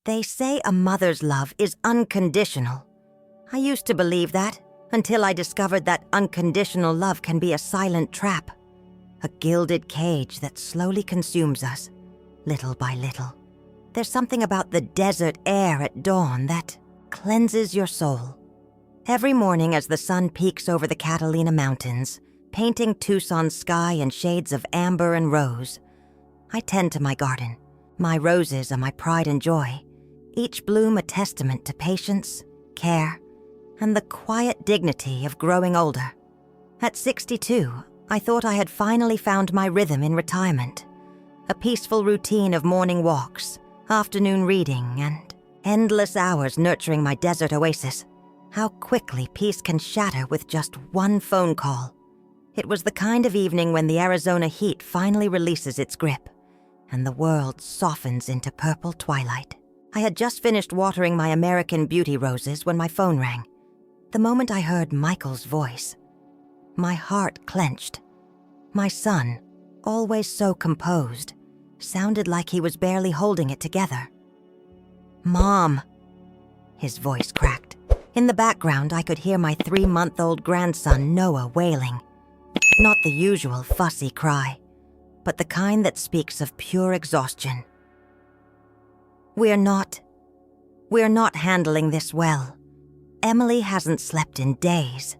They say a mother's love is unconditional. I used to believe that until I discovered that unconditional love can be a silent trap, a gilded cage that slowly consumes us, little by little. There's something about the desert air at dawn that cleanses your soul. Every morning as the sun peeks over the Catalina Mountains, painting Tucson's sky in shades of amber and rose, I tend to my garden. My roses are my pride and joy, each bloom a testament to patience, care, and the quiet dignity of growing older. At 62, I thought I had finally found my rhythm in retirement, a peaceful routine of morning walks, afternoon reading, and endless hours nurturing my desert oasis. How quickly peace can shatter with just one phone call. It was the kind of evening when the Arizona heat finally releases its grip, and the world softens into purple twilight. I had just finished watering my American Beauty roses when my phone rang. The moment I heard Michael's voice, my heart clenched. My son, always so composed, sounded like he was barely holding it together. "Mom," his voice cracked. In the background, I could hear my 3-month-old grandson Noah wailing. Not the usual fussy cry, but the kind that speaks of pure exhaustion. We're not handling this well. Emily hasn't slept in days.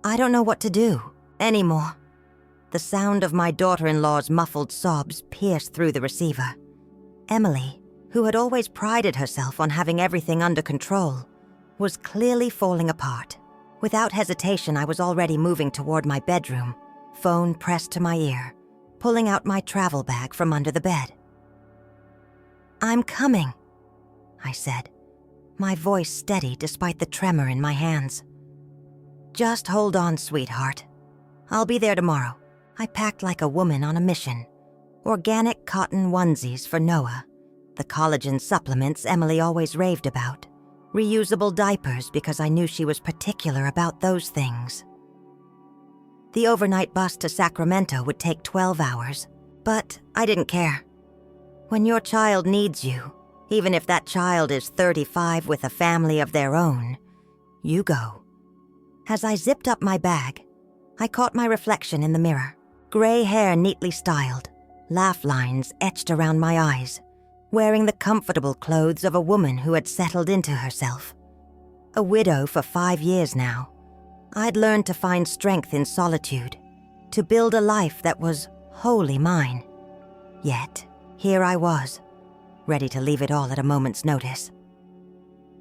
I don't know what to do anymore. The sound of my daughter-in-law's muffled sobs pierced through the receiver. Emily, who had always prided herself on having everything under control, was clearly falling apart. Without hesitation, I was already moving toward my bedroom, phone pressed to my ear, pulling out my travel bag from under the bed. "I'm coming," I said, my voice steady despite the tremor in my hands. "Just hold on, sweetheart. I'll be there tomorrow." I packed like a woman on a mission. Organic cotton onesies for Noah, the collagen supplements Emily always raved about, reusable diapers because I knew she was particular about those things. The overnight bus to Sacramento would take 12 hours, but I didn't care. When your child needs you, even if that child is 35 with a family of their own, you go. As I zipped up my bag, I caught my reflection in the mirror. Gray hair neatly styled, laugh lines etched around my eyes, wearing the comfortable clothes of a woman who had settled into herself. A widow for 5 years now, I'd learned to find strength in solitude, to build a life that was wholly mine. Yet, here I was, ready to leave it all at a moment's notice.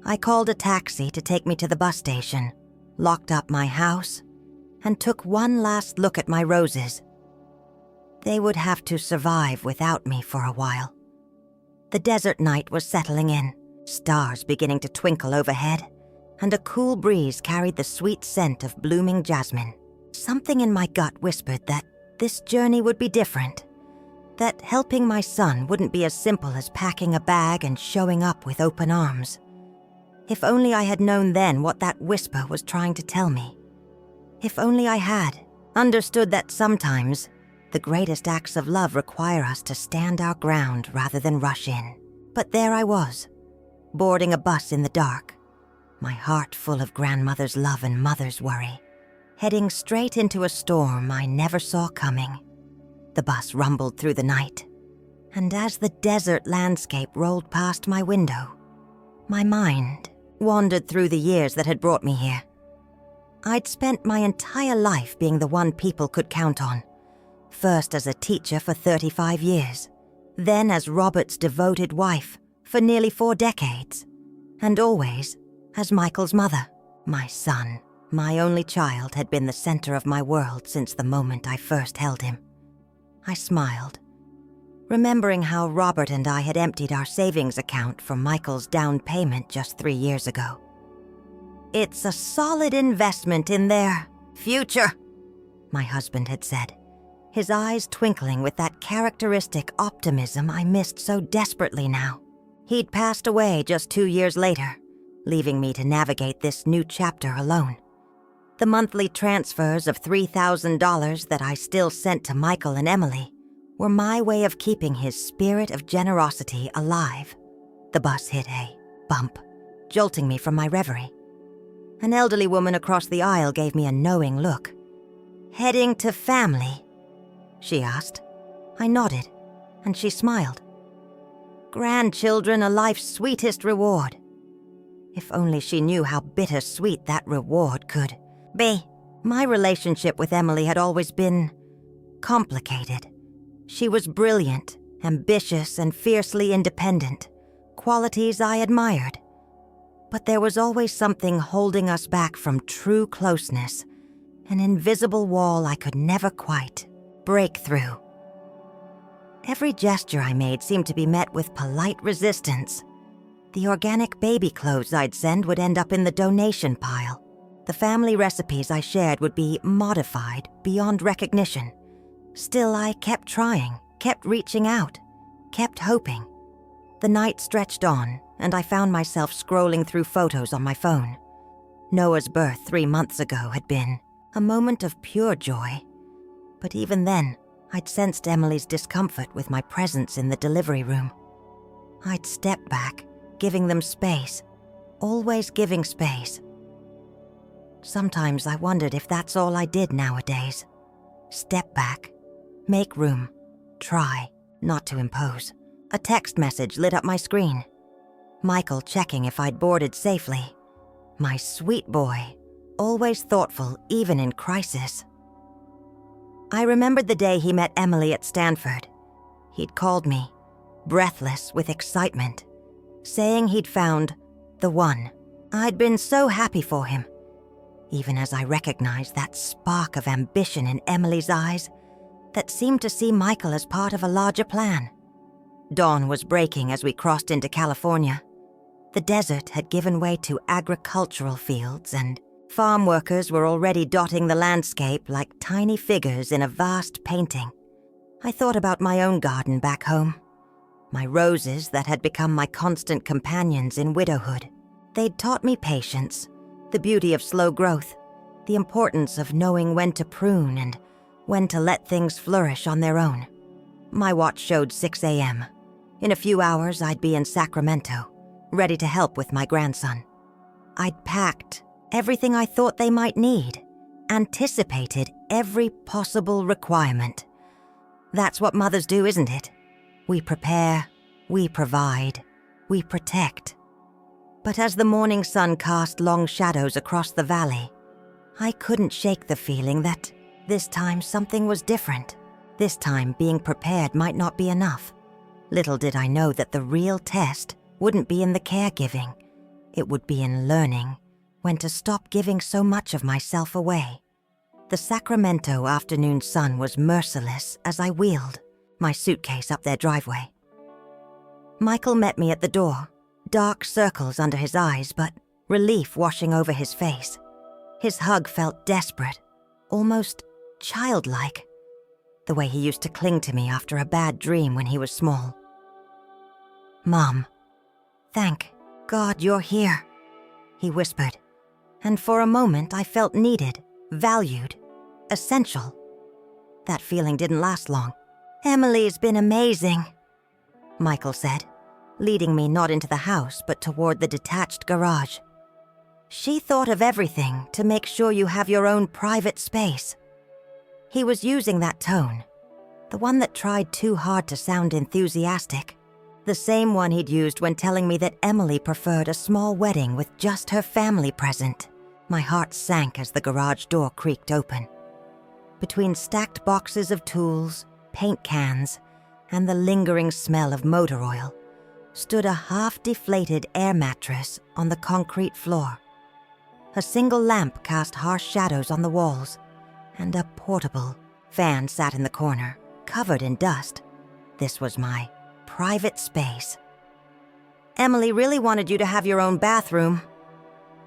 I called a taxi to take me to the bus station, locked up my house, and took one last look at my roses. They would have to survive without me for a while. The desert night was settling in, stars beginning to twinkle overhead, and a cool breeze carried the sweet scent of blooming jasmine. Something in my gut whispered that this journey would be different, that helping my son wouldn't be as simple as packing a bag and showing up with open arms. If only I had known then what that whisper was trying to tell me. If only I had understood that sometimes the greatest acts of love require us to stand our ground rather than rush in. But there I was, boarding a bus in the dark, my heart full of grandmother's love and mother's worry, heading straight into a storm I never saw coming. The bus rumbled through the night, and as the desert landscape rolled past my window, my mind wandered through the years that had brought me here. I'd spent my entire life being the one people could count on. First as a teacher for 35 years, then as Robert's devoted wife for nearly 4 decades, and always as Michael's mother. My son, my only child, had been the center of my world since the moment I first held him. I smiled, remembering how Robert and I had emptied our savings account for Michael's down payment just 3 years ago. "It's a solid investment in their future," my husband had said, his eyes twinkling with that characteristic optimism I missed so desperately now. He'd passed away just 2 years later, leaving me to navigate this new chapter alone. The monthly transfers of $3,000 that I still sent to Michael and Emily were my way of keeping his spirit of generosity alive. The bus hit a bump, jolting me from my reverie. An elderly woman across the aisle gave me a knowing look. "Heading to family?" she asked. I nodded, and she smiled. "Grandchildren are life's sweetest reward." If only she knew how bittersweet that reward could be. My relationship with Emily had always been complicated. She was brilliant, ambitious, and fiercely independent, qualities I admired. But there was always something holding us back from true closeness, an invisible wall I could never quite break through. Every gesture I made seemed to be met with polite resistance. The organic baby clothes I'd send would end up in the donation pile. The family recipes I shared would be modified beyond recognition. Still, I kept trying, kept reaching out, kept hoping. The night stretched on, and I found myself scrolling through photos on my phone. Noah's birth 3 months ago had been a moment of pure joy. But even then, I'd sensed Emily's discomfort with my presence in the delivery room. I'd step back, giving them space, always giving space. Sometimes I wondered if that's all I did nowadays. Step back, make room, try not to impose. A text message lit up my screen. Michael checking if I'd boarded safely. My sweet boy, always thoughtful even in crisis. I remembered the day he met Emily at Stanford. He'd called me, breathless with excitement, saying he'd found the one. I'd been so happy for him, even as I recognized that spark of ambition in Emily's eyes that seemed to see Michael as part of a larger plan. Dawn was breaking as we crossed into California. The desert had given way to agricultural fields, and farm workers were already dotting the landscape like tiny figures in a vast painting. I thought about my own garden back home. My roses that had become my constant companions in widowhood. They'd taught me patience, the beauty of slow growth, the importance of knowing when to prune and when to let things flourish on their own. My watch showed 6 a.m. In a few hours, I'd be in Sacramento, ready to help with my grandson. I'd packed everything I thought they might need, anticipated every possible requirement. That's what mothers do, isn't it? We prepare, we provide, we protect. But as the morning sun cast long shadows across the valley, I couldn't shake the feeling that this time something was different. This time being prepared might not be enough. Little did I know that the real test wouldn't be in the caregiving. It would be in learning when to stop giving so much of myself away. The Sacramento afternoon sun was merciless as I wheeled my suitcase up their driveway. Michael met me at the door, dark circles under his eyes, but relief washing over his face. His hug felt desperate, almost childlike, the way he used to cling to me after a bad dream when he was small. "Mom, thank God you're here," he whispered, and for a moment I felt needed, valued, essential. That feeling didn't last long. "Emily's been amazing," Michael said, leading me not into the house but toward the detached garage. "She thought of everything to make sure you have your own private space." He was using that tone, the one that tried too hard to sound enthusiastic, the same one he'd used when telling me that Emily preferred a small wedding with just her family present. My heart sank as the garage door creaked open. Between stacked boxes of tools, paint cans, and the lingering smell of motor oil, stood a half-deflated air mattress on the concrete floor. A single lamp cast harsh shadows on the walls, and a portable fan sat in the corner, covered in dust. This was my private space. "Emily really wanted you to have your own bathroom,"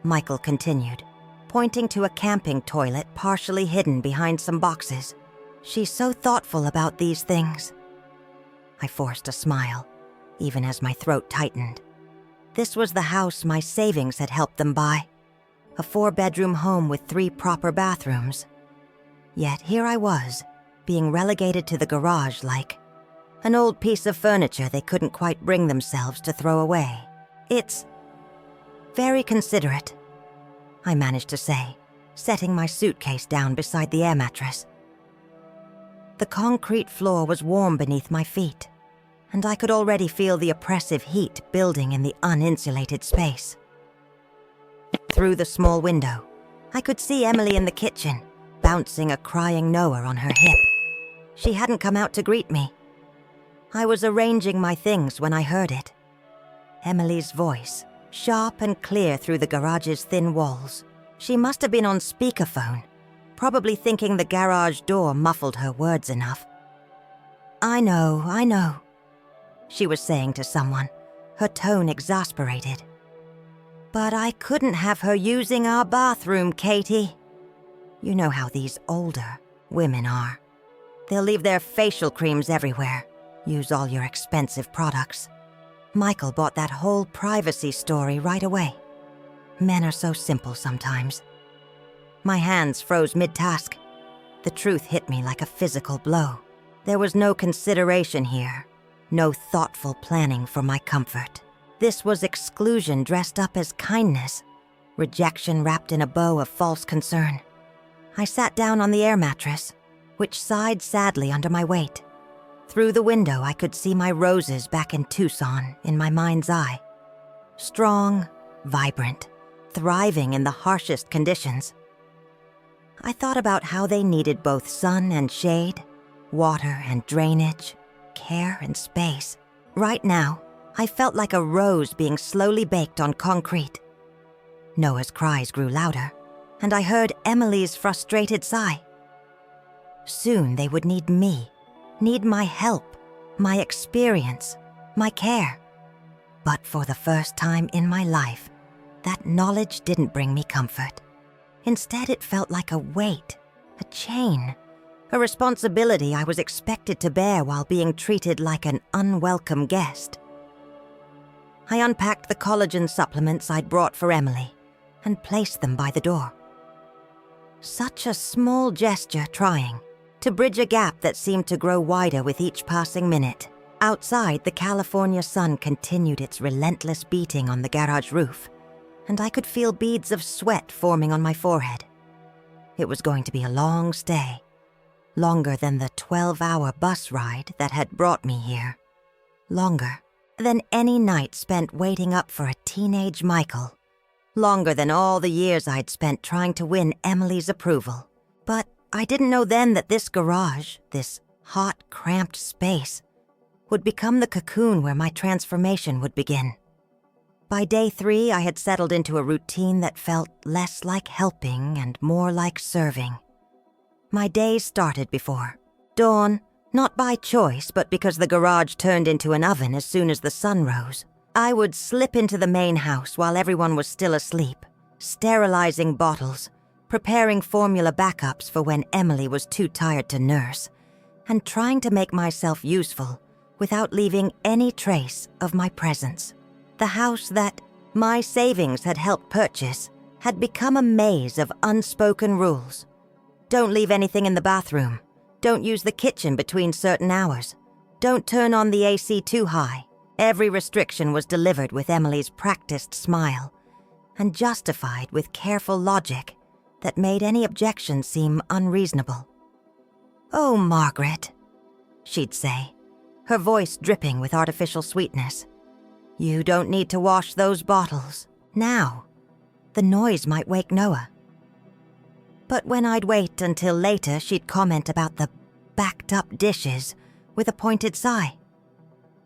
Michael continued, pointing to a camping toilet partially hidden behind some boxes. "She's so thoughtful about these things." I forced a smile, even as my throat tightened. This was the house my savings had helped them buy, a 4-bedroom home with 3 proper bathrooms. Yet here I was, being relegated to the garage like An old piece of furniture they couldn't quite bring themselves to throw away. It's very considerate, I managed to say, setting my suitcase down beside the air mattress. The concrete floor was warm beneath my feet, and I could already feel the oppressive heat building in the uninsulated space. Through the small window, I could see Emily in the kitchen, bouncing a crying Noah on her hip. She hadn't come out to greet me. I was arranging my things when I heard it. Emily's voice, sharp and clear through the garage's thin walls. She must have been on speakerphone, probably thinking the garage door muffled her words enough. I know, she was saying to someone, her tone exasperated. But I couldn't have her using our bathroom, Katie. You know how these older women are. They'll leave their facial creams everywhere, use all your expensive products. Michael bought that whole privacy story right away. Men are so simple sometimes. My hands froze mid-task. The truth hit me like a physical blow. There was no consideration here, no thoughtful planning for my comfort. This was exclusion dressed up as kindness, rejection wrapped in a bow of false concern. I sat down on the air mattress, which sighed sadly under my weight. Through the window, I could see my roses back in Tucson in my mind's eye. Strong, vibrant, thriving in the harshest conditions. I thought about how they needed both sun and shade, water and drainage, care and space. Right now, I felt like a rose being slowly baked on concrete. Noah's cries grew louder, and I heard Emily's frustrated sigh. Soon they would need me, need my help, my experience, my care. But for the first time in my life, that knowledge didn't bring me comfort. Instead, it felt like a weight, a chain, a responsibility I was expected to bear while being treated like an unwelcome guest. I unpacked the collagen supplements I'd brought for Emily and placed them by the door. Such a small gesture trying to bridge a gap that seemed to grow wider with each passing minute. Outside, the California sun continued its relentless beating on the garage roof, and I could feel beads of sweat forming on my forehead. It was going to be a long stay, longer than the 12-hour bus ride that had brought me here, longer than any night spent waiting up for a teenage Michael, longer than all the years I'd spent trying to win Emily's approval. But I didn't know then that this garage, this hot, cramped space, would become the cocoon where my transformation would begin. By day 3, I had settled into a routine that felt less like helping and more like serving. My days started before dawn, not by choice, but because the garage turned into an oven as soon as the sun rose. I would slip into the main house while everyone was still asleep, sterilizing bottles, preparing formula backups for when Emily was too tired to nurse, and trying to make myself useful without leaving any trace of my presence. The house that my savings had helped purchase had become a maze of unspoken rules. Don't leave anything in the bathroom. Don't use the kitchen between certain hours. Don't turn on the AC too high. Every restriction was delivered with Emily's practiced smile and justified with careful logic that made any objection seem unreasonable. "Oh, Margaret," she'd say, her voice dripping with artificial sweetness. "You don't need to wash those bottles now. The noise might wake Noah." But when I'd wait until later, she'd comment about the backed-up dishes with a pointed sigh.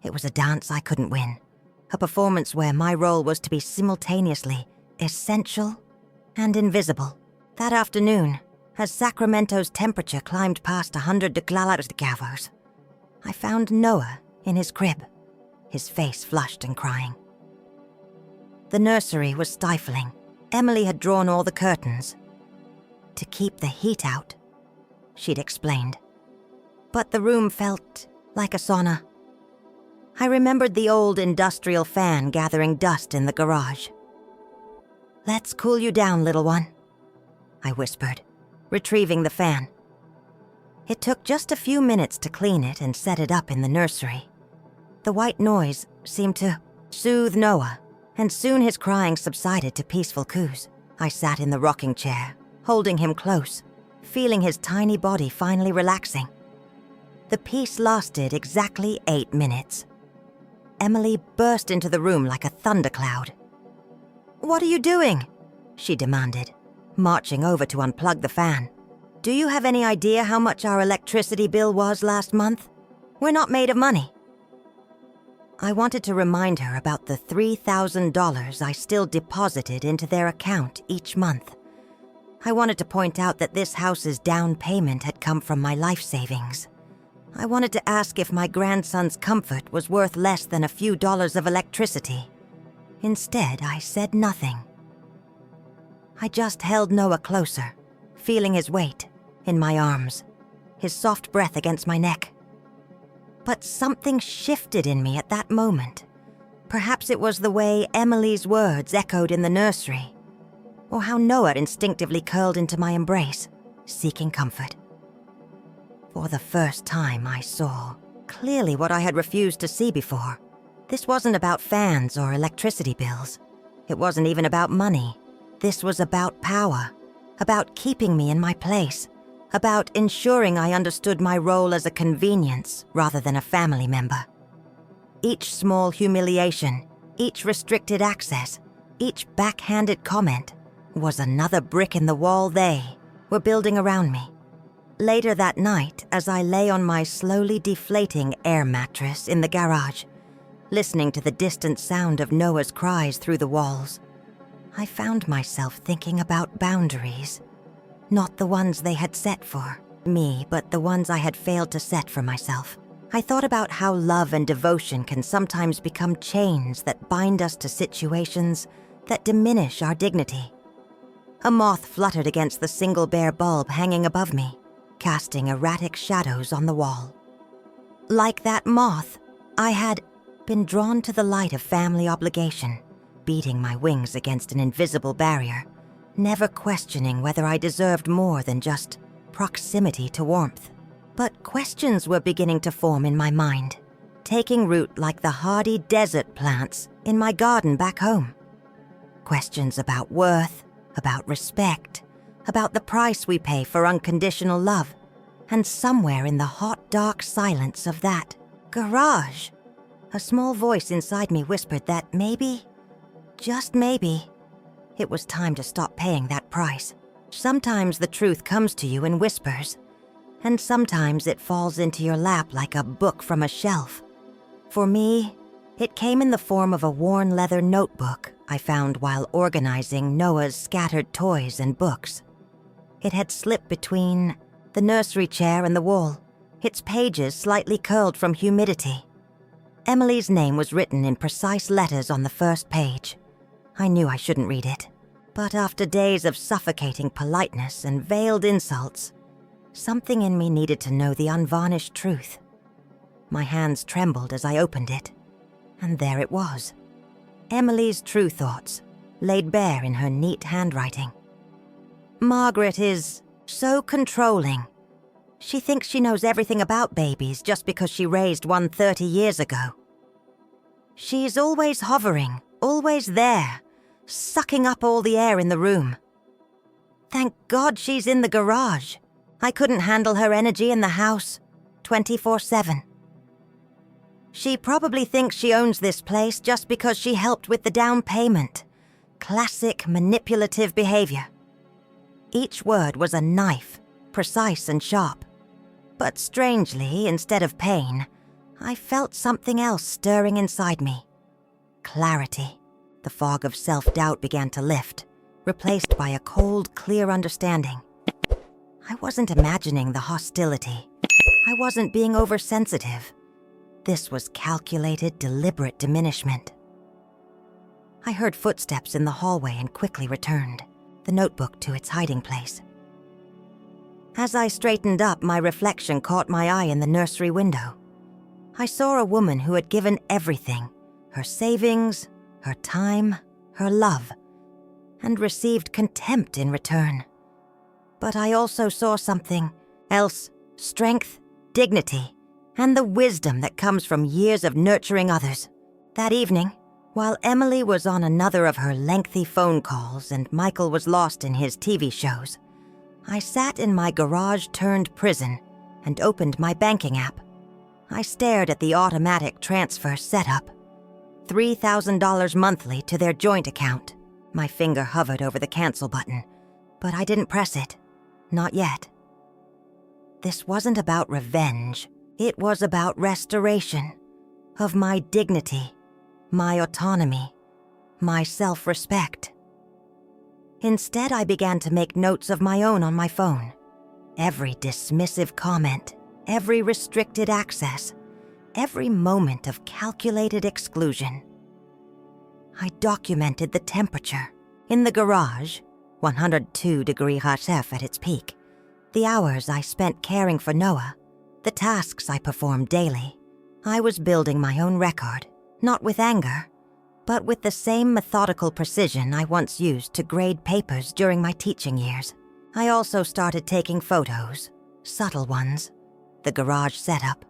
It was a dance I couldn't win, a performance where my role was to be simultaneously essential and invisible. That afternoon, as Sacramento's temperature climbed past 100 degrees, I found Noah in his crib, his face flushed and crying. The nursery was stifling. Emily had drawn all the curtains to keep the heat out, she'd explained. But the room felt like a sauna. I remembered the old industrial fan gathering dust in the garage. "Let's cool you down, little one," I whispered, retrieving the fan. It took just a few minutes to clean it and set it up in the nursery. The white noise seemed to soothe Noah, and soon his crying subsided to peaceful coos. I sat in the rocking chair, holding him close, feeling his tiny body finally relaxing. The peace lasted exactly 8 minutes. Emily burst into the room like a thundercloud. "What are you doing?" she demanded, marching over to unplug the fan. "Do you have any idea how much our electricity bill was last month? We're not made of money." I wanted to remind her about the $3,000 I still deposited into their account each month. I wanted to point out that this house's down payment had come from my life savings. I wanted to ask if my grandson's comfort was worth less than a few dollars of electricity. Instead, I said nothing. I just held Noah closer, feeling his weight in my arms, his soft breath against my neck. But something shifted in me at that moment. Perhaps it was the way Emily's words echoed in the nursery, or how Noah instinctively curled into my embrace, seeking comfort. For the first time, I saw clearly what I had refused to see before. This wasn't about fans or electricity bills. It wasn't even about money. This was about power, about keeping me in my place, about ensuring I understood my role as a convenience rather than a family member. Each small humiliation, each restricted access, each backhanded comment was another brick in the wall they were building around me. Later that night, as I lay on my slowly deflating air mattress in the garage, listening to the distant sound of Noah's cries through the walls, I found myself thinking about boundaries. Not the ones they had set for me, but the ones I had failed to set for myself. I thought about how love and devotion can sometimes become chains that bind us to situations that diminish our dignity. A moth fluttered against the single bare bulb hanging above me, casting erratic shadows on the wall. Like that moth, I had been drawn to the light of family obligation, beating my wings against an invisible barrier, never questioning whether I deserved more than just proximity to warmth. But questions were beginning to form in my mind, taking root like the hardy desert plants in my garden back home. Questions about worth, about respect, about the price we pay for unconditional love, and somewhere in the hot, dark silence of that garage, a small voice inside me whispered that maybe, just maybe, it was time to stop paying that price. Sometimes the truth comes to you in whispers, and sometimes it falls into your lap like a book from a shelf. For me, it came in the form of a worn leather notebook I found while organizing Noah's scattered toys and books. It had slipped between the nursery chair and the wall, its pages slightly curled from humidity. Emily's name was written in precise letters on the first page. I knew I shouldn't read it, but after days of suffocating politeness and veiled insults, something in me needed to know the unvarnished truth. My hands trembled as I opened it, and there it was. Emily's true thoughts, laid bare in her neat handwriting. Margaret is so controlling. She thinks she knows everything about babies just because she raised one 30 years ago. She's always hovering, always there, sucking up all the air in the room. Thank God she's in the garage. I couldn't handle her energy in the house, 24/7. She probably thinks she owns this place just because she helped with the down payment. Classic manipulative behavior. Each word was a knife, precise and sharp. But strangely, instead of pain, I felt something else stirring inside me. Clarity. The fog of self-doubt began to lift, replaced by a cold, clear understanding. I wasn't imagining the hostility. I wasn't being oversensitive. This was calculated, deliberate diminishment. I heard footsteps in the hallway and quickly returned, the notebook to its hiding place. As I straightened up, my reflection caught my eye in the nursery window. I saw a woman who had given everything, her savings, her time, her love, and received contempt in return. But I also saw something else strength, dignity, and the wisdom that comes from years of nurturing others. That evening, while Emily was on another of her lengthy phone calls and Michael was lost in his TV shows, I sat in my garage-turned-prison and opened my banking app. I stared at the automatic transfer setup. $3,000 monthly to their joint account. My finger hovered over the cancel button, but I didn't press it. Not yet. This wasn't about revenge. It was about restoration of my dignity, my autonomy, my self-respect. Instead, I began to make notes of my own on my phone. Every dismissive comment, every restricted access, every moment of calculated exclusion. I documented the temperature in the garage, 102-degree harshest at its peak, the hours I spent caring for Noah, the tasks I performed daily. I was building my own record, not with anger, but with the same methodical precision I once used to grade papers during my teaching years. I also started taking photos, subtle ones, the garage setup,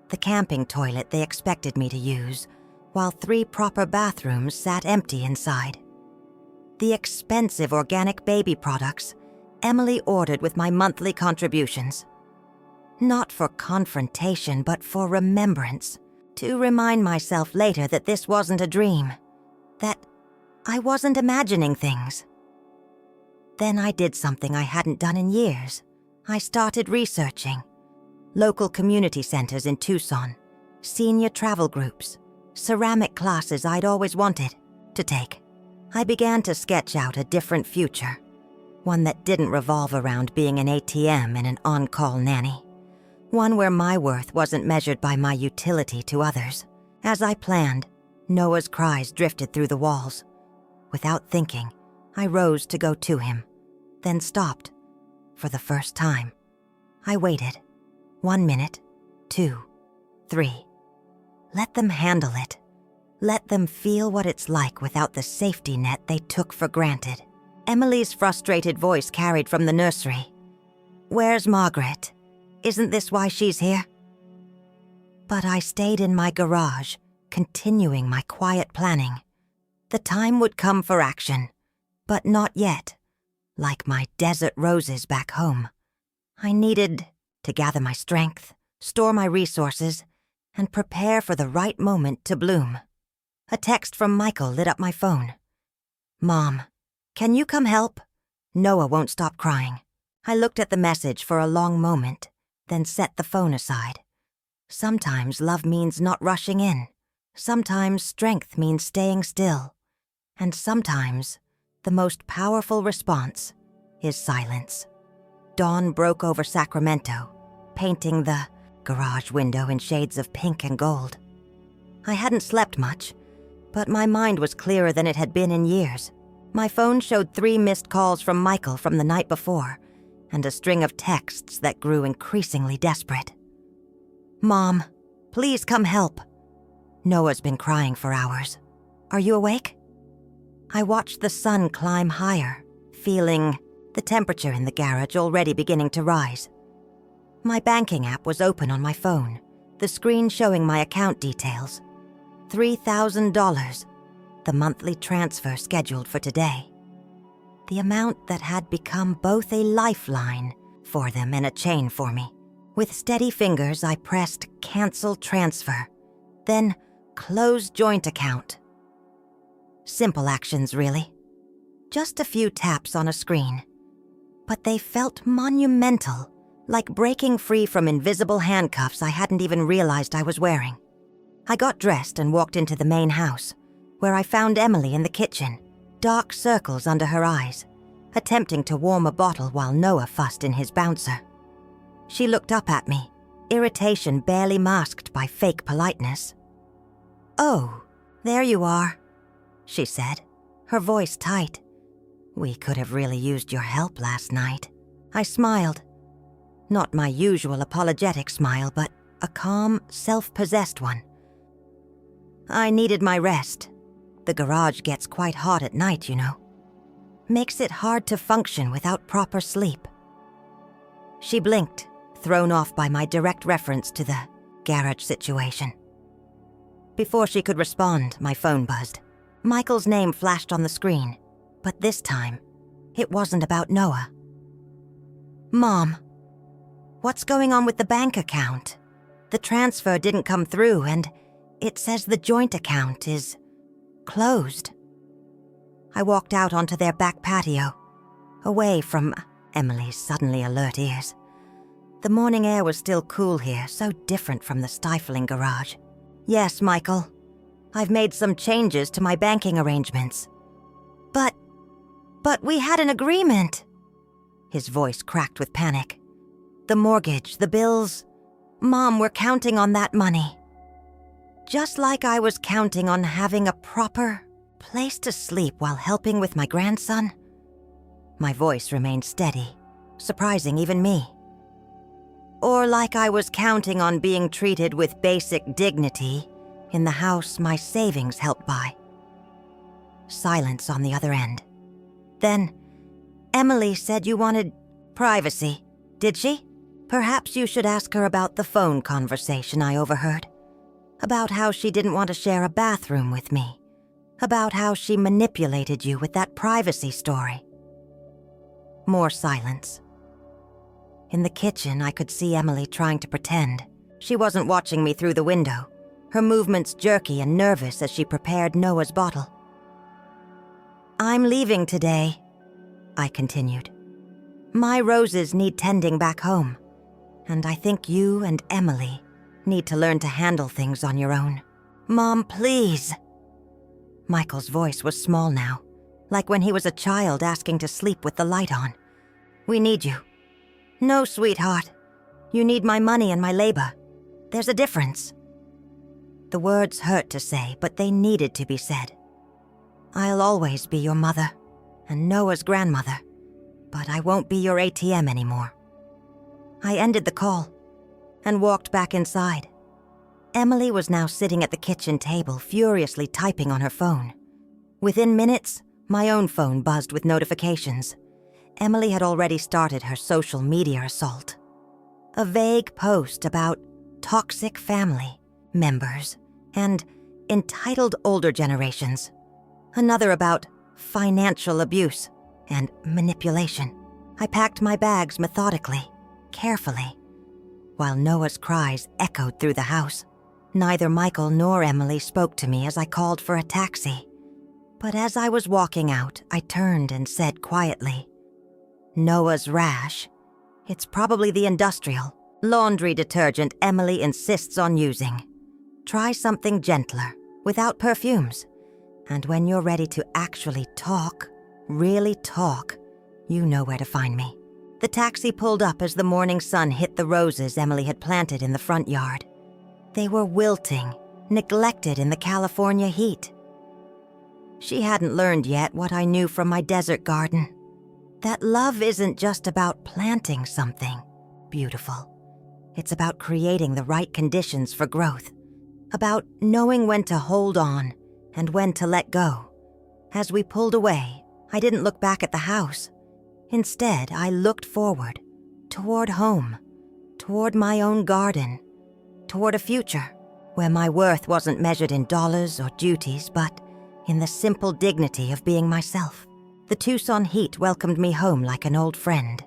the camping toilet they expected me to use, while 3 proper bathrooms sat empty inside. The expensive organic baby products Emily ordered with my monthly contributions. Not for confrontation, but for remembrance, to remind myself later that this wasn't a dream, that I wasn't imagining things. Then I did something I hadn't done in years. I started researching. Local community centers in Tucson, senior travel groups, ceramic classes I'd always wanted to take. I began to sketch out a different future, one that didn't revolve around being an ATM and an on-call nanny, one where my worth wasn't measured by my utility to others. As I planned, Noah's cries drifted through the walls. Without thinking, I rose to go to him, then stopped. For the first time, I waited. 1 minute, 2, 3. Let them handle it. Let them feel what it's like without the safety net they took for granted. Emily's frustrated voice carried from the nursery. "Where's Margaret? Isn't this why she's here?" But I stayed in my garage, continuing my quiet planning. The time would come for action, but not yet. Like my desert roses back home, I needed to gather my strength, store my resources, and prepare for the right moment to bloom. A text from Michael lit up my phone. "Mom, can you come help? Noah won't stop crying." I looked at the message for a long moment, then set the phone aside. Sometimes love means not rushing in. Sometimes strength means staying still. And sometimes the most powerful response is silence. Dawn broke over Sacramento, painting the garage window in shades of pink and gold. I hadn't slept much, but my mind was clearer than it had been in years. My phone showed 3 missed calls from Michael from the night before, and a string of texts that grew increasingly desperate. "Mom, please come help. Noah's been crying for hours. Are you awake?" I watched the sun climb higher, feeling the temperature in the garage already beginning to rise. My banking app was open on my phone, the screen showing my account details. $3,000, the monthly transfer scheduled for today. The amount that had become both a lifeline for them and a chain for me. With steady fingers, I pressed cancel transfer, then close joint account. Simple actions, really. Just a few taps on a screen. But they felt monumental, like breaking free from invisible handcuffs I hadn't even realized I was wearing. I got dressed and walked into the main house, where I found Emily in the kitchen, dark circles under her eyes, attempting to warm a bottle while Noah fussed in his bouncer. She looked up at me, irritation barely masked by fake politeness. "Oh, there you are," she said, her voice tight. "We could have really used your help last night." I smiled. Not my usual apologetic smile, but a calm, self-possessed one. "I needed my rest. The garage gets quite hot at night, you know. Makes it hard to function without proper sleep." She blinked, thrown off by my direct reference to the garage situation. Before she could respond, my phone buzzed. Michael's name flashed on the screen, but this time, it wasn't about Noah. Mom, what's going on with the bank account? The transfer didn't come through, and it says the joint account is closed. I walked out onto their back patio, away from Emily's suddenly alert ears. The morning air was still cool here, so different from the stifling garage. Yes, Michael, I've made some changes to my banking arrangements. But we had an agreement. His voice cracked with panic. The mortgage, the bills. Mom, we're counting on that money. Just like I was counting on having a proper place to sleep while helping with my grandson. My voice remained steady, surprising even me. Or like I was counting on being treated with basic dignity in the house my savings helped buy. Silence on the other end. Then, Emily said you wanted privacy, did she? Perhaps you should ask her about the phone conversation I overheard. About how she didn't want to share a bathroom with me. About how she manipulated you with that privacy story. More silence. In the kitchen, I could see Emily trying to pretend. She wasn't watching me through the window, her movements jerky and nervous as she prepared Noah's bottle. I'm leaving today, I continued. My roses need tending back home, and I think you and Emily need to learn to handle things on your own. Mom, please. Michael's voice was small now, like when he was a child asking to sleep with the light on. We need you. No, sweetheart. You need my money and my labor. There's a difference. The words hurt to say, but they needed to be said. I'll always be your mother and Noah's grandmother, but I won't be your ATM anymore. I ended the call and walked back inside. Emily was now sitting at the kitchen table, furiously typing on her phone. Within minutes, my own phone buzzed with notifications. Emily had already started her social media assault. A vague post about toxic family members and entitled older generations. Another about financial abuse and manipulation. I packed my bags methodically, carefully, while Noah's cries echoed through the house. Neither Michael nor Emily spoke to me as I called for a taxi. But as I was walking out, I turned and said quietly, Noah's rash. It's probably the industrial laundry detergent Emily insists on using. Try something gentler, without perfumes. And when you're ready to actually talk, really talk, you know where to find me. The taxi pulled up as the morning sun hit the roses Emily had planted in the front yard. They were wilting, neglected in the California heat. She hadn't learned yet what I knew from my desert garden. That love isn't just about planting something beautiful. It's about creating the right conditions for growth. About knowing when to hold on and when to let go. As we pulled away, I didn't look back at the house. Instead, I looked forward, toward home, toward my own garden, toward a future where my worth wasn't measured in dollars or duties, but in the simple dignity of being myself. The Tucson heat welcomed me home like an old friend.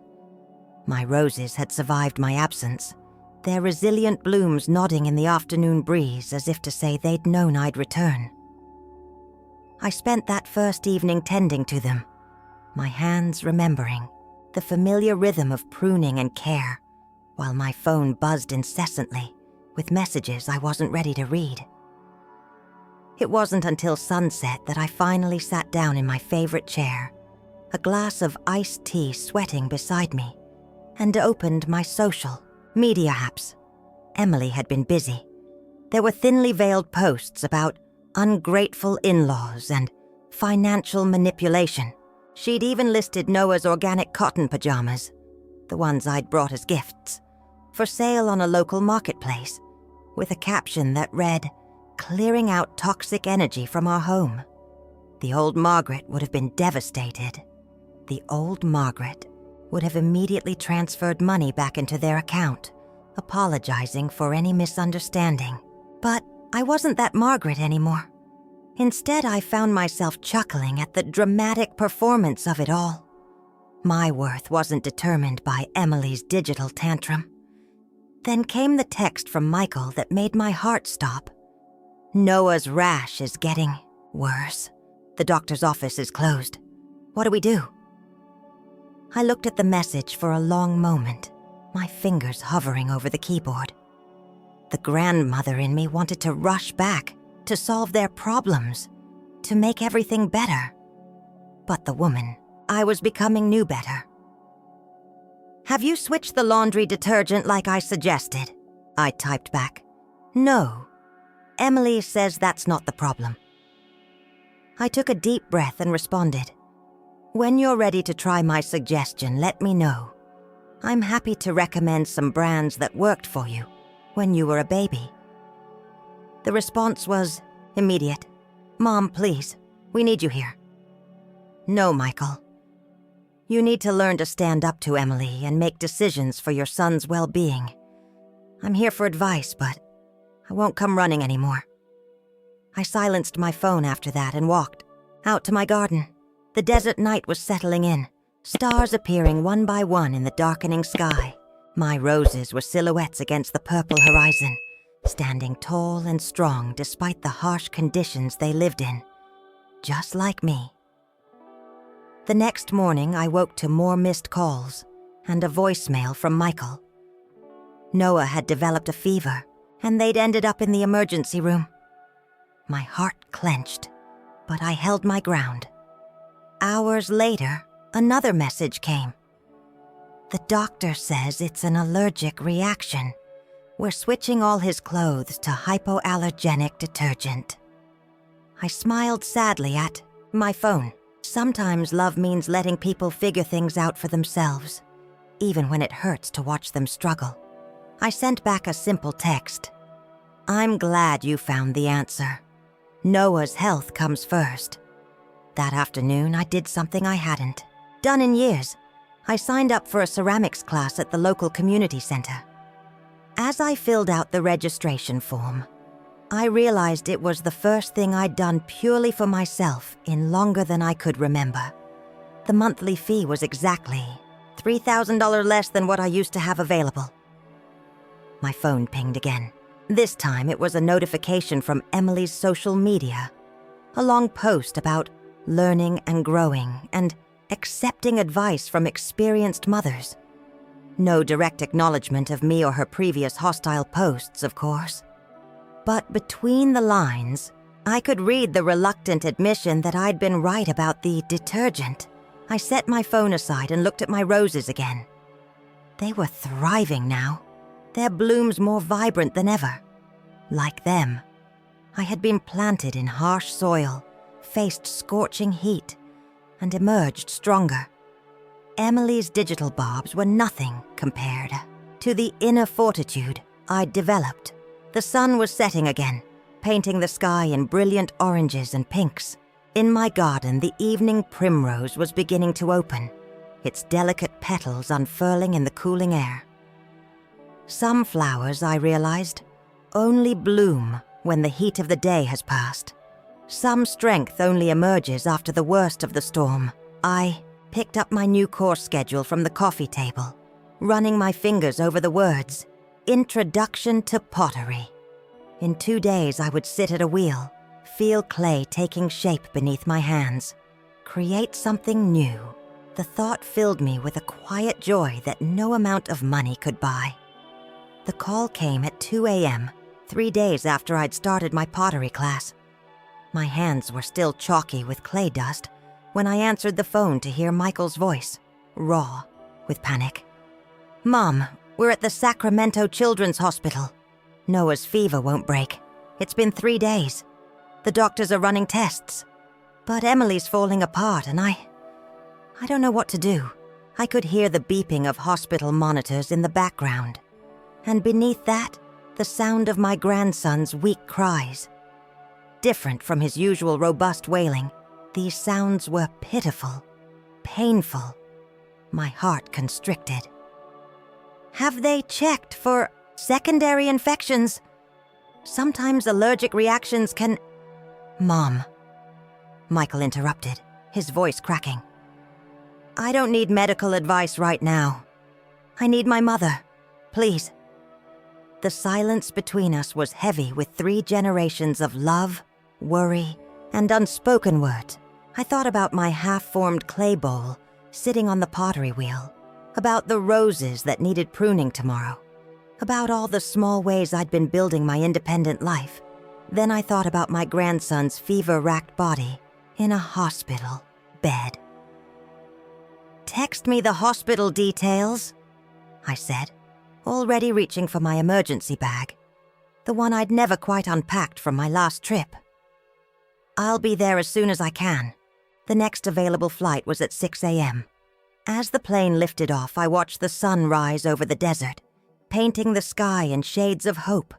My roses had survived my absence, their resilient blooms nodding in the afternoon breeze as if to say they'd known I'd return. I spent that first evening tending to them, my hands remembering the familiar rhythm of pruning and care, while my phone buzzed incessantly with messages I wasn't ready to read. It wasn't until sunset that I finally sat down in my favorite chair, a glass of iced tea sweating beside me, and opened my social media apps. Emily had been busy. There were thinly veiled posts about ungrateful in-laws and financial manipulation. She'd even listed Noah's organic cotton pajamas, the ones I'd brought as gifts, for sale on a local marketplace, with a caption that read, "Clearing out toxic energy from our home." The old Margaret would have been devastated. The old Margaret would have immediately transferred money back into their account, apologizing for any misunderstanding. But I wasn't that Margaret anymore. Instead, I found myself chuckling at the dramatic performance of it all. My worth wasn't determined by Emily's digital tantrum. Then came the text from Michael that made my heart stop. Noah's rash is getting worse. The doctor's office is closed. What do we do? I looked at the message for a long moment, my fingers hovering over the keyboard. The grandmother in me wanted to rush back, to solve their problems, to make everything better. But the woman I was becoming knew better. Have you switched the laundry detergent like I suggested? I typed back. No. Emily says that's not the problem. I took a deep breath and responded. When you're ready to try my suggestion, let me know. I'm happy to recommend some brands that worked for you when you were a baby. The response was immediate. Mom, please, we need you here. No, Michael. You need to learn to stand up to Emily and make decisions for your son's well-being. I'm here for advice, but I won't come running anymore. I silenced my phone after that and walked out to my garden. The desert night was settling in, stars appearing one by one in the darkening sky. My roses were silhouettes against the purple horizon, standing tall and strong despite the harsh conditions they lived in, just like me. The next morning, I woke to more missed calls and a voicemail from Michael. Noah had developed a fever, and they'd ended up in the emergency room. My heart clenched, but I held my ground. Hours later, another message came. The doctor says it's an allergic reaction. We're switching all his clothes to hypoallergenic detergent. I smiled sadly at my phone. Sometimes love means letting people figure things out for themselves, even when it hurts to watch them struggle. I sent back a simple text. I'm glad you found the answer. Noah's health comes first. That afternoon, I did something I hadn't done in years. I signed up for a ceramics class at the local community center. As I filled out the registration form, I realized it was the first thing I'd done purely for myself in longer than I could remember. The monthly fee was exactly $3,000 less than what I used to have available. My phone pinged again. This time it was a notification from Emily's social media, a long post about learning and growing and accepting advice from experienced mothers. No direct acknowledgement of me or her previous hostile posts, of course. But between the lines, I could read the reluctant admission that I'd been right about the detergent. I set my phone aside and looked at my roses again. They were thriving now, their blooms more vibrant than ever. Like them, I had been planted in harsh soil, faced scorching heat, and emerged stronger. Emily's digital barbs were nothing compared to the inner fortitude I'd developed. The sun was setting again, painting the sky in brilliant oranges and pinks. In my garden, the evening primrose was beginning to open, its delicate petals unfurling in the cooling air. Some flowers, I realized, only bloom when the heat of the day has passed. Some strength only emerges after the worst of the storm. I picked up my new course schedule from the coffee table, running my fingers over the words, Introduction to Pottery. In 2 days, I would sit at a wheel, feel clay taking shape beneath my hands, create something new. The thought filled me with a quiet joy that no amount of money could buy. The call came at 2 a.m., 3 days after I'd started my pottery class. My hands were still chalky with clay dust when I answered the phone to hear Michael's voice, raw with panic. Mom, we're at the Sacramento Children's Hospital. Noah's fever won't break. It's been 3 days. The doctors are running tests. But Emily's falling apart and I don't know what to do. I could hear the beeping of hospital monitors in the background. And beneath that, the sound of my grandson's weak cries. Different from his usual robust wailing, these sounds were pitiful, painful. My heart constricted. Have they checked for secondary infections? Sometimes allergic reactions can... Mom. Michael interrupted, his voice cracking. I don't need medical advice right now. I need my mother. Please. The silence between us was heavy with 3 generations of love, worry, and unspoken words. I thought about my half-formed clay bowl sitting on the pottery wheel, about the roses that needed pruning tomorrow, about all the small ways I'd been building my independent life. Then I thought about my grandson's fever-racked body in a hospital bed. Text me the hospital details, I said, already reaching for my emergency bag, the one I'd never quite unpacked from my last trip. I'll be there as soon as I can. The next available flight was at 6 a.m. As the plane lifted off, I watched the sun rise over the desert, painting the sky in shades of hope.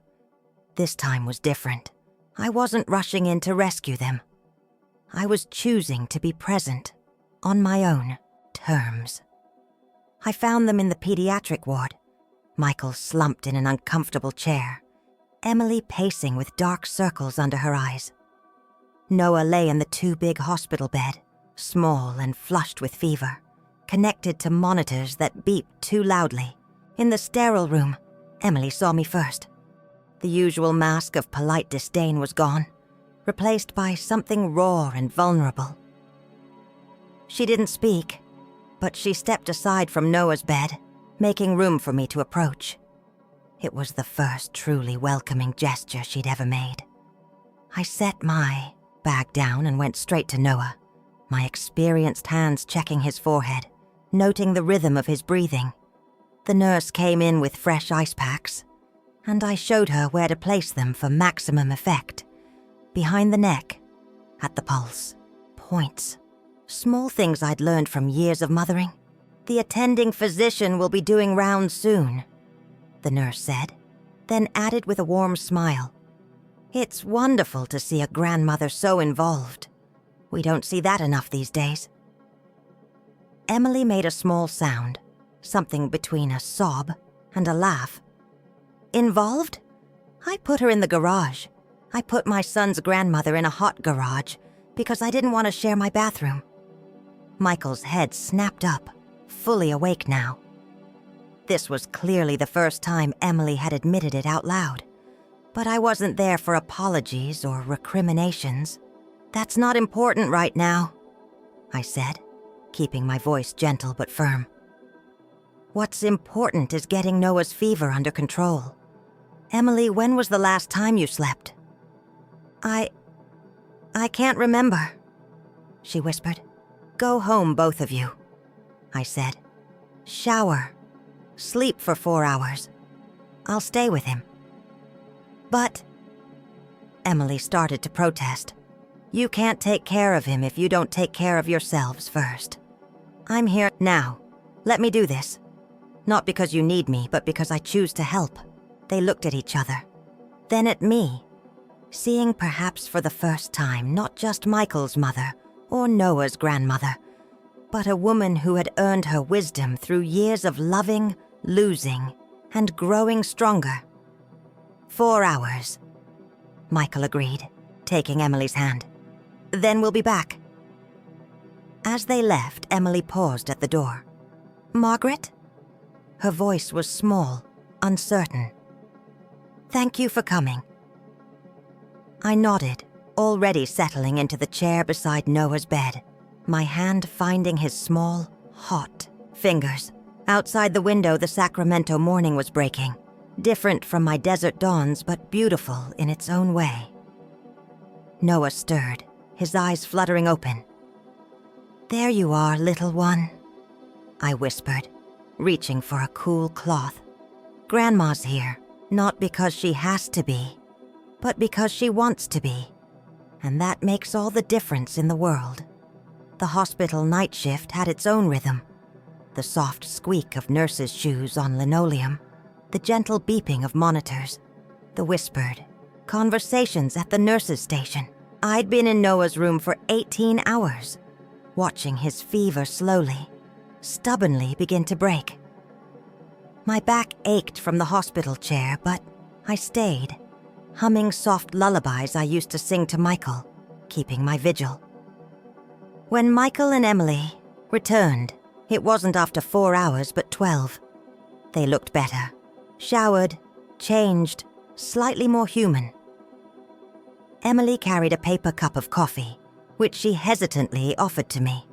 This time was different. I wasn't rushing in to rescue them. I was choosing to be present, on my own terms. I found them in the pediatric ward. Michael slumped in an uncomfortable chair, Emily pacing with dark circles under her eyes. Noah lay in the too-big hospital bed, small and flushed with fever, connected to monitors that beeped too loudly. In the sterile room, Emily saw me first. The usual mask of polite disdain was gone, replaced by something raw and vulnerable. She didn't speak, but she stepped aside from Noah's bed, making room for me to approach. It was the first truly welcoming gesture she'd ever made. I set my bag down and went straight to Noah, my experienced hands checking his forehead, noting the rhythm of his breathing. The nurse came in with fresh ice packs, and I showed her where to place them for maximum effect. Behind the neck, at the pulse, points. Small things I'd learned from years of mothering. The attending physician will be doing rounds soon, the nurse said, then added with a warm smile. It's wonderful to see a grandmother so involved. We don't see that enough these days. Emily made a small sound, something between a sob and a laugh. Involved? I put her in the garage. I put my son's grandmother in a hot garage because I didn't want to share my bathroom. Michael's head snapped up, fully awake now. This was clearly the first time Emily had admitted it out loud. But I wasn't there for apologies or recriminations. That's not important right now, I said, keeping my voice gentle but firm. What's important is getting Noah's fever under control. Emily, when was the last time you slept? I can't remember, she whispered. Go home, both of you, I said. Shower. Sleep for 4 hours. I'll stay with him. But, Emily started to protest. You can't take care of him if you don't take care of yourselves first. I'm here now. Let me do this. Not because you need me, but because I choose to help. They looked at each other, then at me, seeing perhaps for the first time not just Michael's mother or Noah's grandmother, but a woman who had earned her wisdom through years of loving, losing, and growing stronger. 4 hours, Michael agreed, taking Emily's hand. Then we'll be back. As they left, Emily paused at the door. Margaret? Her voice was small, uncertain. Thank you for coming. I nodded, already settling into the chair beside Noah's bed, my hand finding his small, hot fingers. Outside the window, the Sacramento morning was breaking, different from my desert dawns, but beautiful in its own way. Noah stirred, his eyes fluttering open. There you are, little one, I whispered, reaching for a cool cloth. Grandma's here, not because she has to be, but because she wants to be. And that makes all the difference in the world. The hospital night shift had its own rhythm. The soft squeak of nurses' shoes on linoleum, the gentle beeping of monitors, the whispered conversations at the nurses' station. I'd been in Noah's room for 18 hours, watching his fever slowly, stubbornly begin to break. My back ached from the hospital chair, but I stayed, humming soft lullabies I used to sing to Michael, keeping my vigil. When Michael and Emily returned, it wasn't after 4 hours but 12. They looked better, showered, changed, slightly more human. Emily carried a paper cup of coffee, which she hesitantly offered to me.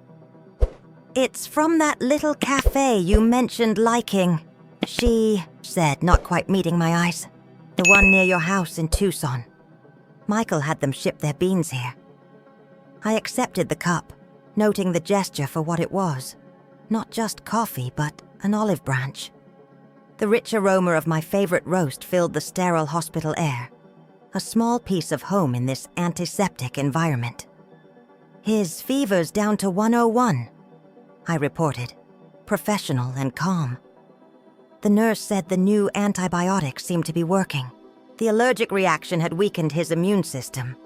"It's from that little cafe you mentioned liking," she said, not quite meeting my eyes. "The one near your house in Tucson. Michael had them ship their beans here." I accepted the cup, noting the gesture for what it was. Not just coffee, but an olive branch. The rich aroma of my favorite roast filled the sterile hospital air. A small piece of home in this antiseptic environment. "His fever's down to 101, I reported, professional and calm. The nurse said the new antibiotics seemed to be working. The allergic reaction had weakened his immune system,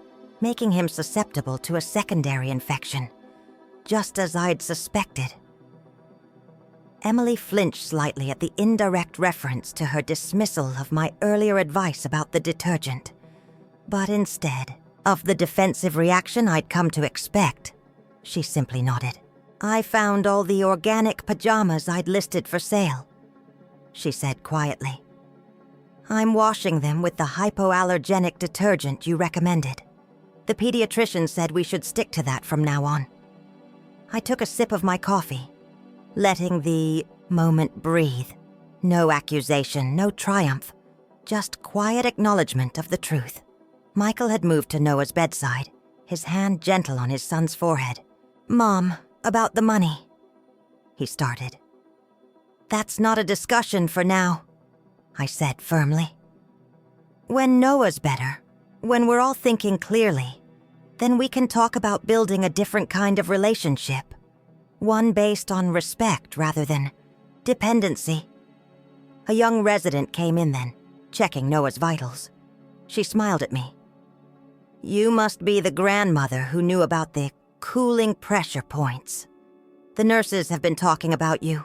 making him susceptible to a secondary infection, just as I'd suspected." Emily flinched slightly at the indirect reference to her dismissal of my earlier advice about the detergent, but instead of the defensive reaction I'd come to expect, she simply nodded. "I found all the organic pajamas I'd listed for sale," she said quietly. "I'm washing them with the hypoallergenic detergent you recommended. The pediatrician said we should stick to that from now on." I took a sip of my coffee, letting the moment breathe. No accusation, no triumph, just quiet acknowledgement of the truth. Michael had moved to Noah's bedside, his hand gentle on his son's forehead. "Mom, about the money," he started. "That's not a discussion for now," I said firmly. "When Noah's better, when we're all thinking clearly, then we can talk about building a different kind of relationship. One based on respect rather than dependency." A young resident came in then, checking Noah's vitals. She smiled at me. "You must be the grandmother who knew about the cooling pressure points. The nurses have been talking about you.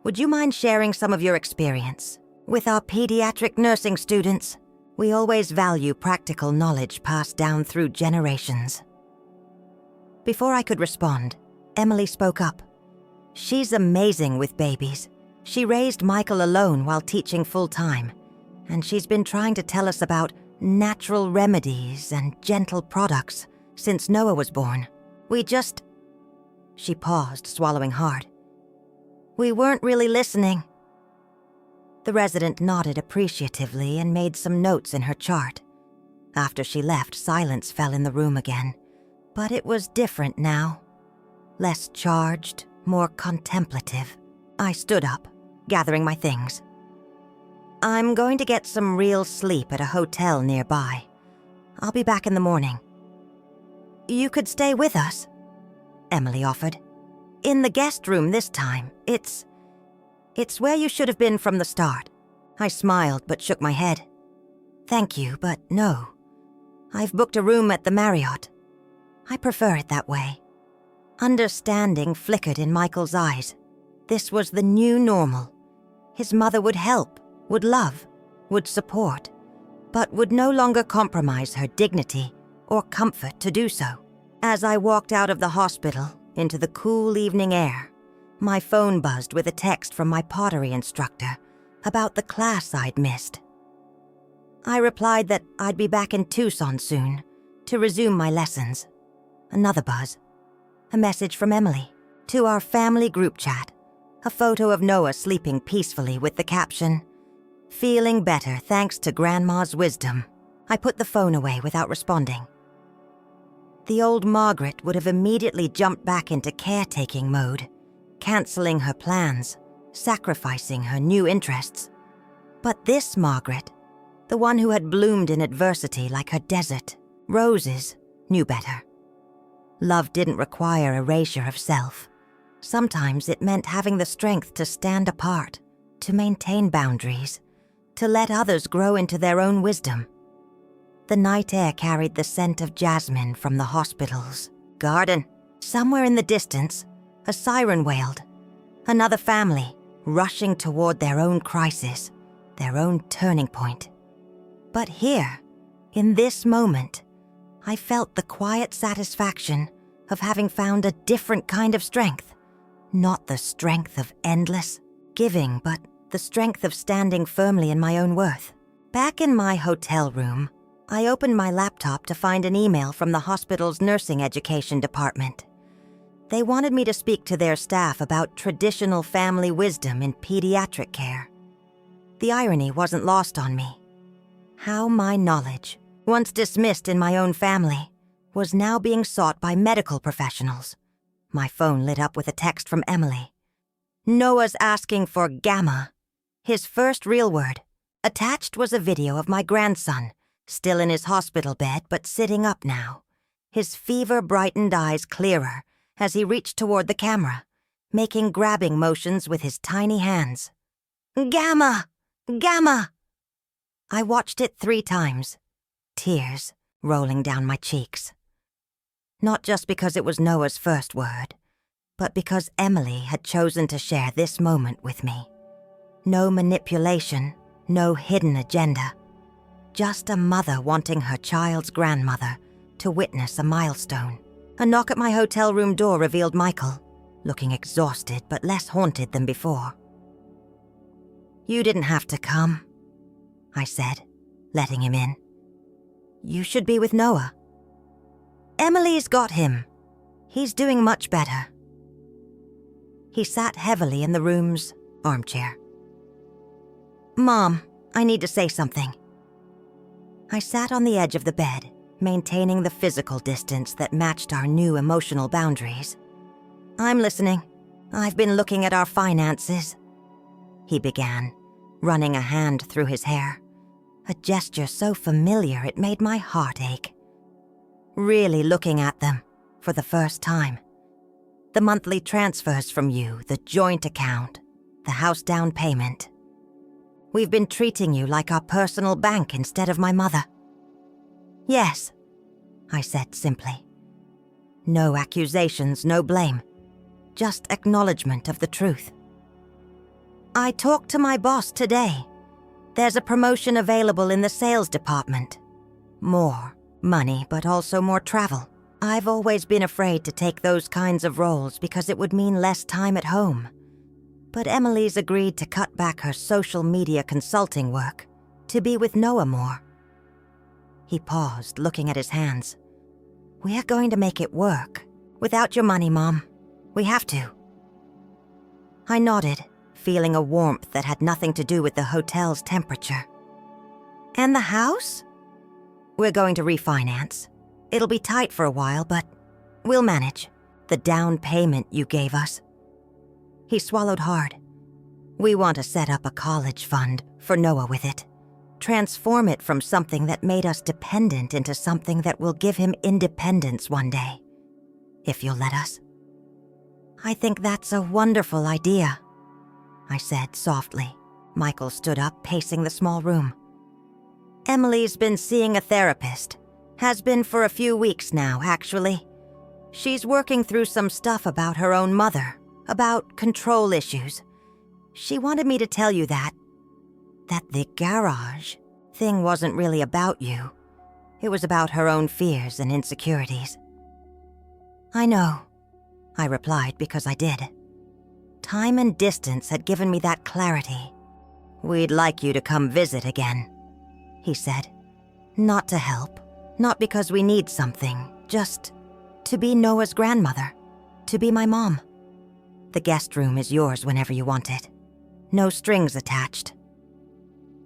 Would you mind sharing some of your experience with our pediatric nursing students? We always value practical knowledge passed down through generations." Before I could respond, Emily spoke up. "She's amazing with babies. She raised Michael alone while teaching full-time, and she's been trying to tell us about natural remedies and gentle products since Noah was born. We just..." She paused, swallowing hard. "We weren't really listening." The resident nodded appreciatively and made some notes in her chart. After she left, silence fell in the room again, but it was different now. Less charged, more contemplative. I stood up, gathering my things. "I'm going to get some real sleep at a hotel nearby. I'll be back in the morning." "You could stay with us," Emily offered. "In the guest room this time. It's where you should have been from the start." I smiled but shook my head. "Thank you, but no. I've booked a room at the Marriott. I prefer it that way." Understanding flickered in Michael's eyes. This was the new normal. His mother would help, would love, would support, but would no longer compromise her dignity or comfort to do so. As I walked out of the hospital into the cool evening air, my phone buzzed with a text from my pottery instructor about the class I'd missed. I replied that I'd be back in Tucson soon to resume my lessons. Another buzz. A message from Emily to our family group chat. A photo of Noah sleeping peacefully with the caption, "Feeling better thanks to Grandma's wisdom." I put the phone away without responding. The old Margaret would have immediately jumped back into caretaking mode, canceling her plans, sacrificing her new interests. But this Margaret, the one who had bloomed in adversity like her desert, roses, knew better. Love didn't require erasure of self. Sometimes it meant having the strength to stand apart, to maintain boundaries, to let others grow into their own wisdom. The night air carried the scent of jasmine from the hospital's garden. Somewhere in the distance, a siren wailed, Another family rushing toward their own crisis, their own turning point. But here, in this moment, I felt the quiet satisfaction of having found a different kind of strength. Not the strength of endless giving, but the strength of standing firmly in my own worth. Back in my hotel room, I opened my laptop to find an email from the hospital's nursing education department. They wanted me to speak to their staff about traditional family wisdom in pediatric care. The irony wasn't lost on me. How my knowledge, once dismissed in my own family, was now being sought by medical professionals. My phone lit up with a text from Emily. Noah's asking for gamma, his first real word. Attached was a video of my grandson, still in his hospital bed but sitting up now, his fever-brightened eyes clearer as he reached toward the camera, making grabbing motions with his tiny hands. Gamma! Gamma! I watched it 3 times, tears rolling down my cheeks. Not just because it was Noah's first word, but because Emily had chosen to share this moment with me. No manipulation, no hidden agenda. Just a mother wanting her child's grandmother to witness a milestone. A knock at my hotel room door revealed Michael, looking exhausted but less haunted than before. "You didn't have to come," I said, letting him in. "You should be with Noah." "Emily's got him. He's doing much better." He sat heavily in the room's armchair. "Mom, I need to say something." I sat on the edge of the bed, maintaining the physical distance that matched our new emotional boundaries. "I'm listening. I've been looking at our finances," he began, running a hand through his hair, a gesture so familiar it made my heart ache. "Really looking at them, for the first time. The monthly transfers from you, the joint account, the house down payment. We've been treating you like our personal bank instead of my mother." "Yes," I said simply. No accusations, no blame. Just acknowledgement of the truth. "I talked to my boss today. There's a promotion available in the sales department. More money, but also more travel. I've always been afraid to take those kinds of roles because it would mean less time at home. But Emily's agreed to cut back her social media consulting work, to be with Noah more." He paused, looking at his hands. "We're going to make it work. Without your money, Mom. We have to." I nodded, feeling a warmth that had nothing to do with the hotel's temperature. "And the house?" "We're going to refinance. It'll be tight for a while, but we'll manage. The down payment you gave us." He swallowed hard. "We want to set up a college fund for Noah with it. Transform it from something that made us dependent into something that will give him independence one day. If you'll let us." "I think that's a wonderful idea," I said softly. Michael stood up, pacing the small room. "Emily's been seeing a therapist. Has been for a few weeks now, actually. She's working through some stuff about her own mother, about control issues. She wanted me to tell you that the garage thing wasn't really about you. It was about her own fears and insecurities." "I know," I replied because I did. Time and distance had given me that clarity. "We'd like you to come visit again," he said. "Not to help, not because we need something, just to be Noah's grandmother, to be my mom. The guest room is yours whenever you want it. No strings attached."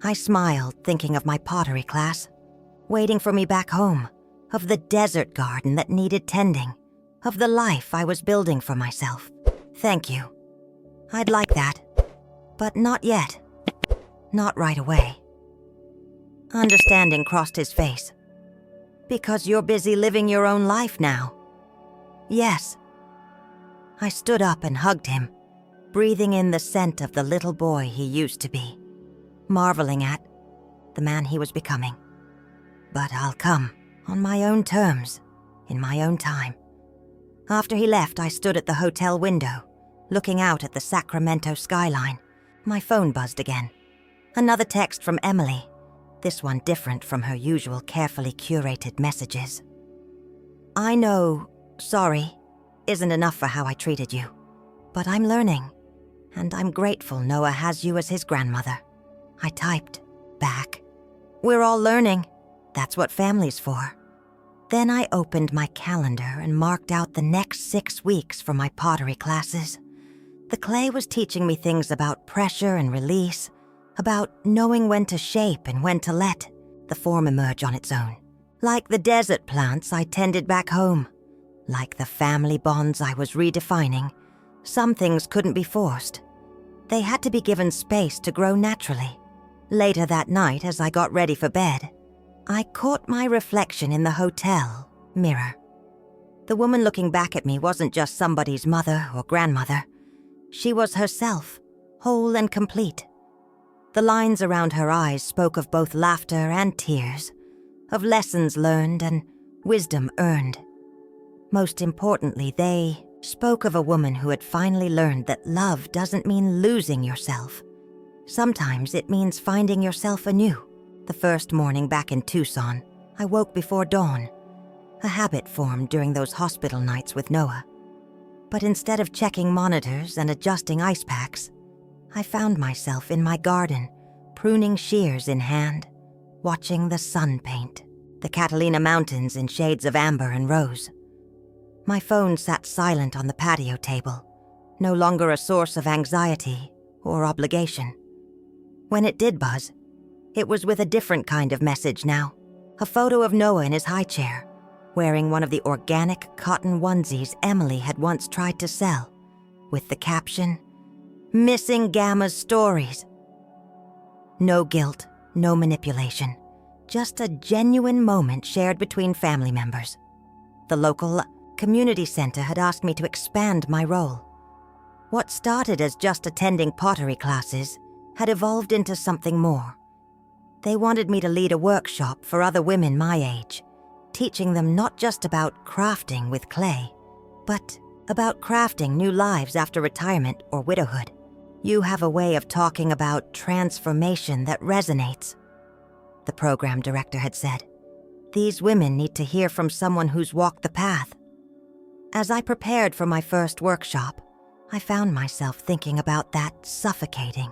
I smiled, thinking of my pottery class, waiting for me back home, of the desert garden that needed tending, of the life I was building for myself. "Thank you. I'd like that, but not yet. Not right away." Understanding crossed his face. "Because you're busy living your own life now." "Yes." I stood up and hugged him, breathing in the scent of the little boy he used to be, marveling at the man he was becoming. "But I'll come, on my own terms, in my own time." After he left, I stood at the hotel window, looking out at the Sacramento skyline. My phone buzzed again. Another text from Emily, this one different from her usual carefully curated messages. I know, sorry, isn't enough for how I treated you, but I'm learning, and I'm grateful Noah has you as his grandmother. I typed back. We're all learning. That's what family's for. Then I opened my calendar and marked out the next 6 weeks for my pottery classes. The clay was teaching me things about pressure and release, about knowing when to shape and when to let the form emerge on its own. Like the desert plants I tended back home, like the family bonds I was redefining, some things couldn't be forced. They had to be given space to grow naturally. Later that night, as I got ready for bed, I caught my reflection in the hotel mirror. The woman looking back at me wasn't just somebody's mother or grandmother. She was herself, whole and complete. The lines around her eyes spoke of both laughter and tears, of lessons learned and wisdom earned. Most importantly, they spoke of a woman who had finally learned that love doesn't mean losing yourself. Sometimes it means finding yourself anew. The first morning back in Tucson, I woke before dawn. A habit formed during those hospital nights with Noah. But instead of checking monitors and adjusting ice packs, I found myself in my garden, pruning shears in hand, watching the sun paint the Catalina Mountains in shades of amber and rose. My phone sat silent on the patio table, no longer a source of anxiety or obligation. When it did buzz, it was with a different kind of message now. A photo of Noah in his high chair, wearing one of the organic cotton onesies Emily had once tried to sell, with the caption, "Missing Gamma's stories." No guilt, no manipulation, just a genuine moment shared between family members. The local community center had asked me to expand my role. What started as just attending pottery classes had evolved into something more. They wanted me to lead a workshop for other women my age, teaching them not just about crafting with clay, but about crafting new lives after retirement or widowhood. You have a way of talking about transformation that resonates, the program director had said. These women need to hear from someone who's walked the path. As I prepared for my first workshop, I found myself thinking about that suffocating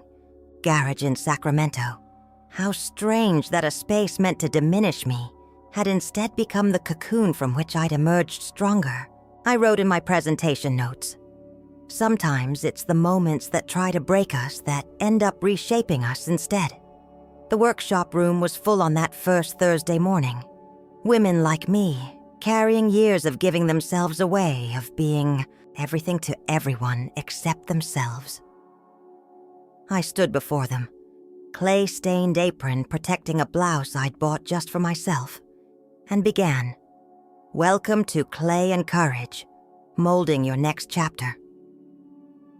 garage in Sacramento. How strange that a space meant to diminish me had instead become the cocoon from which I'd emerged stronger. I wrote in my presentation notes, sometimes it's the moments that try to break us that end up reshaping us instead. The workshop room was full on that first Thursday morning. Women like me, carrying years of giving themselves away, of being everything to everyone except themselves. I stood before them, clay-stained apron protecting a blouse I'd bought just for myself, and began, "Welcome to Clay and Courage, molding your next chapter.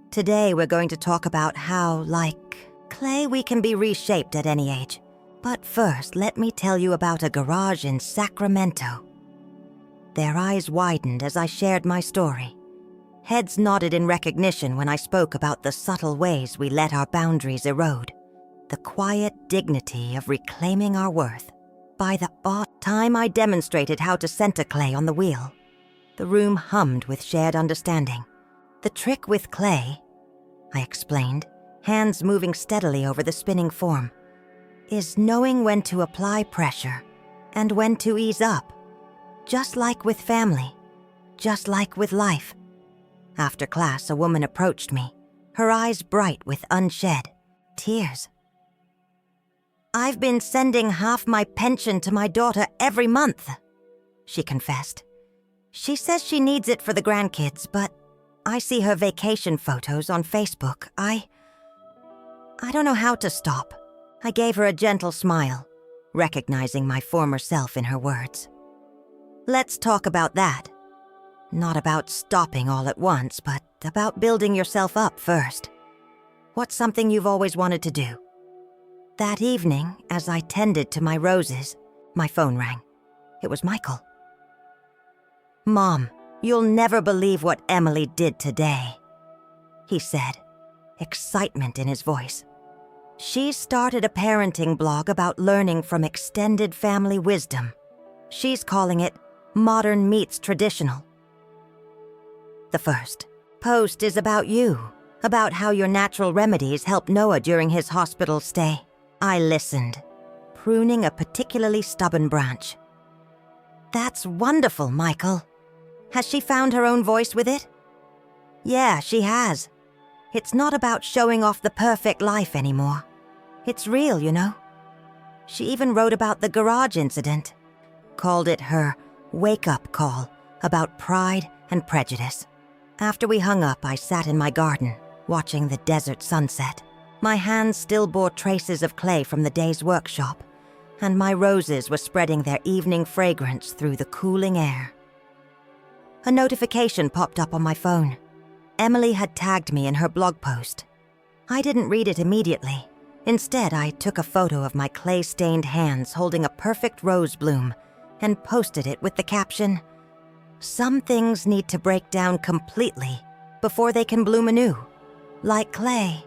Today we're going to talk about how, like clay, we can be reshaped at any age. But first, let me tell you about a garage in Sacramento." Their eyes widened as I shared my story. Heads nodded in recognition when I spoke about the subtle ways we let our boundaries erode, the quiet dignity of reclaiming our worth. By the time I demonstrated how to center clay on the wheel, the room hummed with shared understanding. The trick with clay, I explained, hands moving steadily over the spinning form, is knowing when to apply pressure and when to ease up, just like with family, just like with life. After class, a woman approached me, her eyes bright with unshed tears. "I've been sending half my pension to my daughter every month," she confessed. "She says she needs it for the grandkids, but I see her vacation photos on Facebook. I don't know how to stop." I gave her a gentle smile, recognizing my former self in her words. "Let's talk about that. Not about stopping all at once, but about building yourself up first. What's something you've always wanted to do?" That evening, as I tended to my roses, my phone rang. It was Michael. "Mom, you'll never believe what Emily did today." he said, excitement in his voice. She's started a parenting blog about learning from extended family wisdom. She's calling it Modern Meets Traditional. The first post is about you, about how your natural remedies helped Noah during his hospital stay. I listened, pruning a particularly stubborn branch. That's wonderful, Michael. Has she found her own voice with it? Yeah, she has. It's not about showing off the perfect life anymore. It's real, you know. She even wrote about the garage incident, called it her wake-up call about pride and prejudice. After we hung up, I sat in my garden, watching the desert sunset. My hands still bore traces of clay from the day's workshop, and my roses were spreading their evening fragrance through the cooling air. A notification popped up on my phone. Emily had tagged me in her blog post. I didn't read it immediately. Instead, I took a photo of my clay-stained hands holding a perfect rose bloom and posted it with the caption, "Some things need to break down completely before they can bloom anew. Like clay,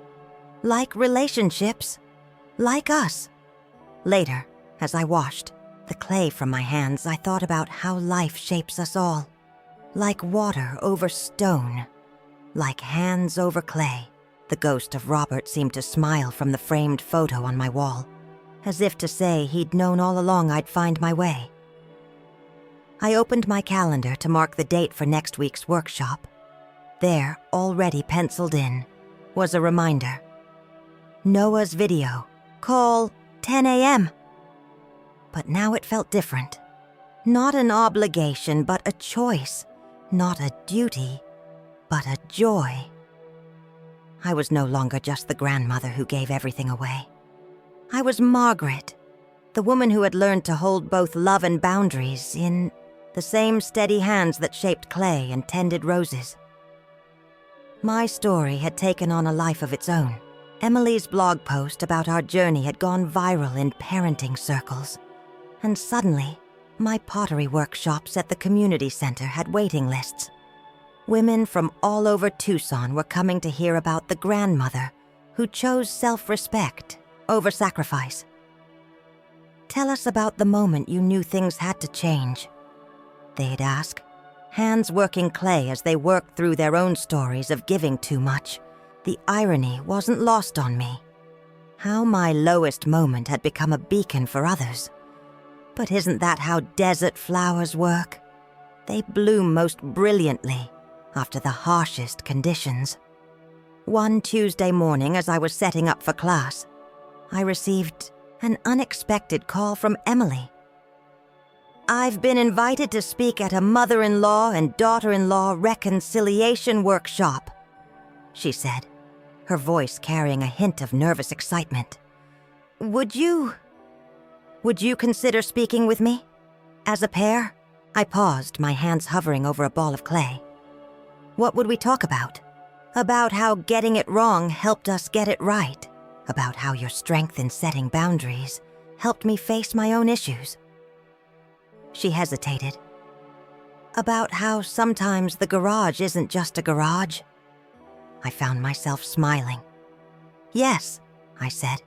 like relationships, like us." Later, as I washed the clay from my hands, I thought about how life shapes us all. Like water over stone, like hands over clay. The ghost of Robert seemed to smile from the framed photo on my wall, as if to say he'd known all along I'd find my way. I opened my calendar to mark the date for next week's workshop. There, already penciled in, was a reminder. Noah's video, call 10 a.m. But now it felt different. Not an obligation, but a choice. Not a duty, but a joy. I was no longer just the grandmother who gave everything away. I was Margaret, the woman who had learned to hold both love and boundaries in the same steady hands that shaped clay and tended roses. My story had taken on a life of its own. Emily's blog post about our journey had gone viral in parenting circles, and suddenly, my pottery workshops at the community center had waiting lists. Women from all over Tucson were coming to hear about the grandmother who chose self-respect over sacrifice. Tell us about the moment you knew things had to change, they'd ask, hands working clay as they worked through their own stories of giving too much. The irony wasn't lost on me. How my lowest moment had become a beacon for others. But isn't that how desert flowers work? They bloom most brilliantly after the harshest conditions. One Tuesday morning, as I was setting up for class, I received an unexpected call from Emily. "I've been invited to speak at a mother-in-law and daughter-in-law reconciliation workshop," she said, her voice carrying a hint of nervous excitement. Would you consider speaking with me? As a pair?" I paused, my hands hovering over a ball of clay. "What would we talk about?" "About how getting it wrong helped us get it right. About how your strength in setting boundaries helped me face my own issues." She hesitated. "About how sometimes the garage isn't just a garage." I found myself smiling. "Yes," I said.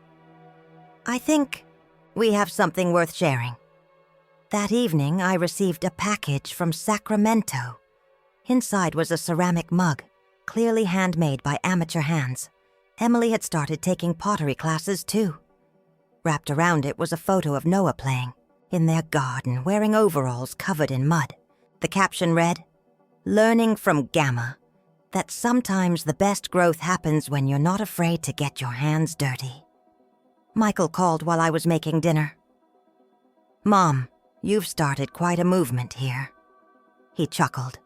"I think we have something worth sharing." That evening, I received a package from Sacramento. Inside was a ceramic mug, clearly handmade by amateur hands. Emily had started taking pottery classes too. Wrapped around it was a photo of Noah playing in their garden, wearing overalls covered in mud. The caption read, "Learning from Gamma, that sometimes the best growth happens when you're not afraid to get your hands dirty." Michael called while I was making dinner. "Mom, you've started quite a movement here." He chuckled.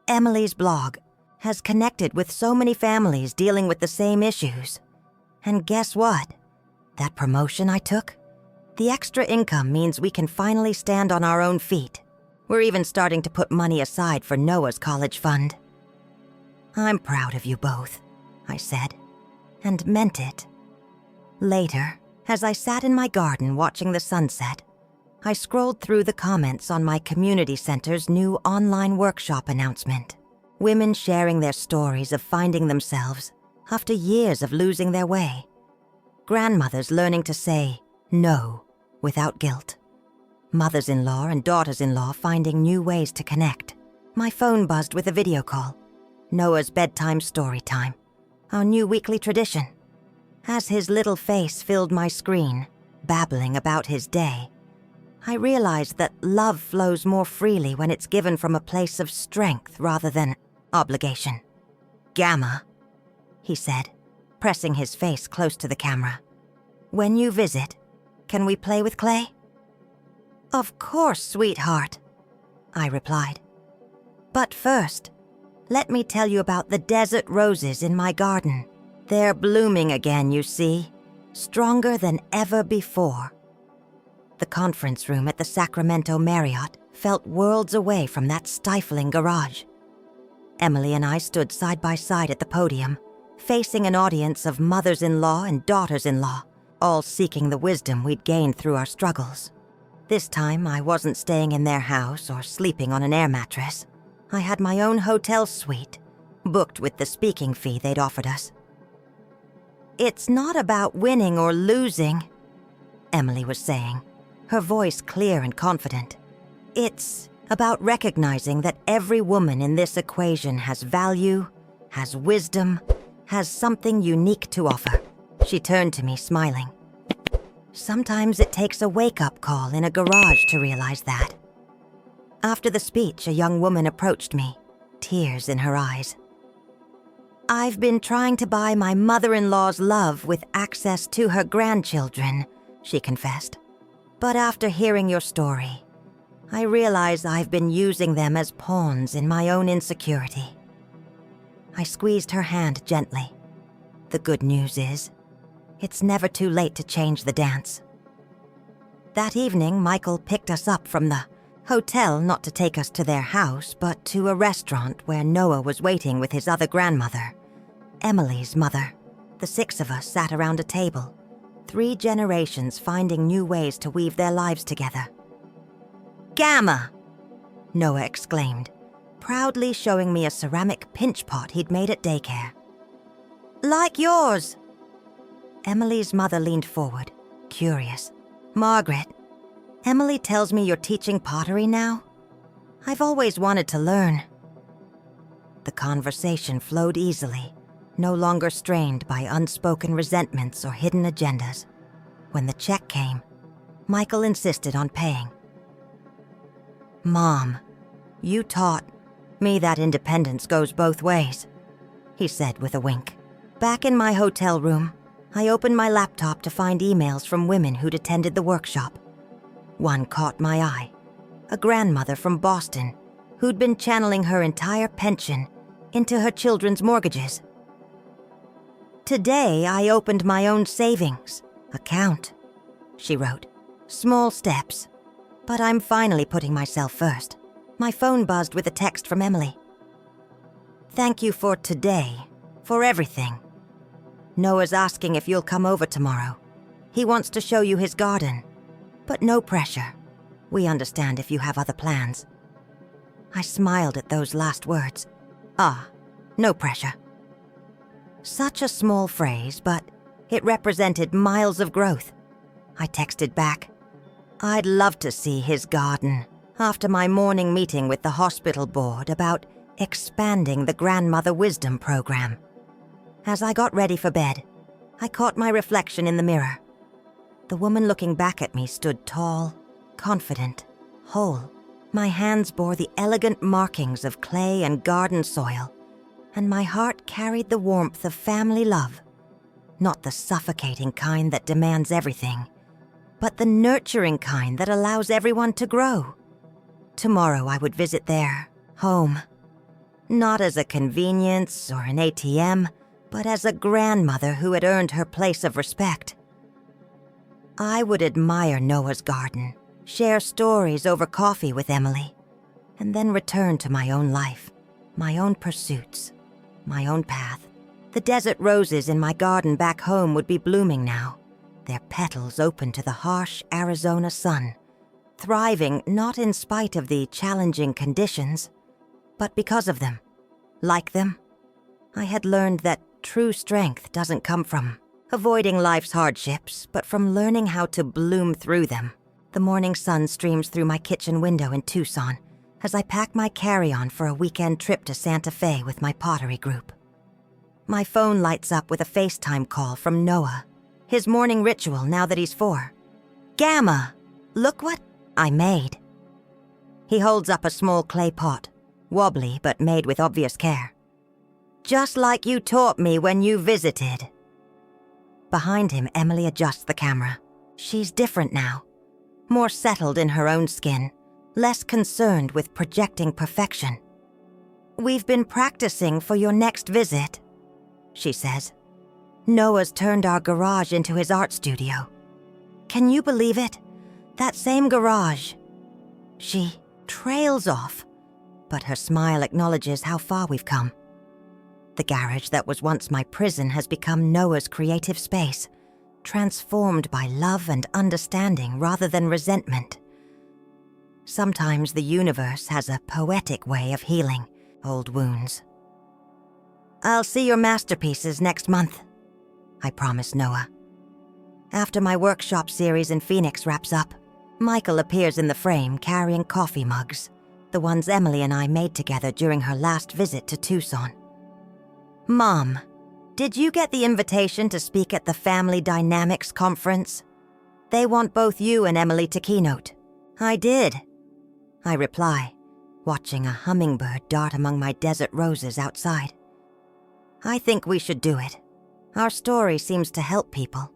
"Emily's blog has connected with so many families dealing with the same issues. And guess what? That promotion I took? The extra income means we can finally stand on our own feet. We're even starting to put money aside for Noah's college fund." "I'm proud of you both," I said, and meant it. Later, as I sat in my garden watching the sunset, I scrolled through the comments on my community center's new online workshop announcement. Women sharing their stories of finding themselves after years of losing their way. Grandmothers learning to say no without guilt. Mothers-in-law and daughters-in-law finding new ways to connect. My phone buzzed with a video call. Noah's bedtime story time, our new weekly tradition. As his little face filled my screen, babbling about his day, I realized that love flows more freely when it's given from a place of strength rather than obligation. "Gamma," he said, pressing his face close to the camera. "When you visit, can we play with clay?" "Of course, sweetheart," I replied. "But first, let me tell you about the desert roses in my garden. They're blooming again, you see, stronger than ever before." The conference room at the Sacramento Marriott felt worlds away from that stifling garage. Emily and I stood side by side at the podium, facing an audience of mothers-in-law and daughters-in-law, all seeking the wisdom we'd gained through our struggles. This time, I wasn't staying in their house or sleeping on an air mattress. I had my own hotel suite, booked with the speaking fee they'd offered us. "It's not about winning or losing," Emily was saying, her voice clear and confident. "It's about recognizing that every woman in this equation has value, has wisdom, has something unique to offer." She turned to me, smiling. "Sometimes it takes a wake-up call in a garage to realize that." After the speech, a young woman approached me, tears in her eyes. "I've been trying to buy my mother-in-law's love with access to her grandchildren," she confessed. "But after hearing your story, I realize I've been using them as pawns in my own insecurity." I squeezed her hand gently. The good news is, it's never too late to change the dance. That evening, Michael picked us up from the hotel, not to take us to their house, but to a restaurant where Noah was waiting with his other grandmother, Emily's mother. The 6 of us sat around a table, 3 generations finding new ways to weave their lives together. "Gamma!" Noah exclaimed, proudly showing me a ceramic pinch pot he'd made at daycare. "Like yours!" Emily's mother leaned forward, curious. "Margaret, Emily tells me you're teaching pottery now? I've always wanted to learn." The conversation flowed easily, no longer strained by unspoken resentments or hidden agendas. When the check came, Michael insisted on paying. "Mom, you taught me that independence goes both ways," he said with a wink. Back in my hotel room, I opened my laptop to find emails from women who'd attended the workshop. One caught my eye, a grandmother from Boston who'd been channeling her entire pension into her children's mortgages. "Today, I opened my own savings account," she wrote. "Small steps, but I'm finally putting myself first." My phone buzzed with a text from Emily. "Thank you for today, for everything. Noah's asking if you'll come over tomorrow. He wants to show you his garden, but no pressure. We understand if you have other plans." I smiled at those last words. No pressure. Such a small phrase, but it represented miles of growth. I texted back, "I'd love to see his garden," after my morning meeting with the hospital board about expanding the Grandmother Wisdom program. As I got ready for bed, I caught my reflection in the mirror. The woman looking back at me stood tall, confident, whole. My hands bore the elegant markings of clay and garden soil, and my heart carried the warmth of family love. Not the suffocating kind that demands everything, but the nurturing kind that allows everyone to grow. Tomorrow I would visit their home, not as a convenience or an ATM, but as a grandmother who had earned her place of respect. I would admire Noah's garden, share stories over coffee with Emily, and then return to my own life, my own pursuits, my own path. The desert roses in my garden back home would be blooming now, their petals open to the harsh Arizona sun, thriving not in spite of the challenging conditions, but because of them. Like them, I had learned that true strength doesn't come from avoiding life's hardships, but from learning how to bloom through them. The morning sun streams through my kitchen window in Tucson as I pack my carry-on for a weekend trip to Santa Fe with my pottery group. My phone lights up with a FaceTime call from Noah, his morning ritual now that he's 4. "Gamma, look what I made." He holds up a small clay pot, wobbly but made with obvious care. "Just like you taught me when you visited." Behind him, Emily adjusts the camera. She's different now, more settled in her own skin, less concerned with projecting perfection. "We've been practicing for your next visit," she says. "Noah's turned our garage into his art studio. Can you believe it? That same garage." She trails off, but her smile acknowledges how far we've come. The garage that was once my prison has become Noah's creative space, transformed by love and understanding rather than resentment. Sometimes the universe has a poetic way of healing old wounds. "I'll see your masterpieces next month," I promise Noah. After my workshop series in Phoenix wraps up, Michael appears in the frame carrying coffee mugs, the ones Emily and I made together during her last visit to Tucson. "Mom, did you get the invitation to speak at the Family Dynamics Conference? They want both you and Emily to keynote." "I did," I reply, watching a hummingbird dart among my desert roses outside. "I think we should do it. Our story seems to help people."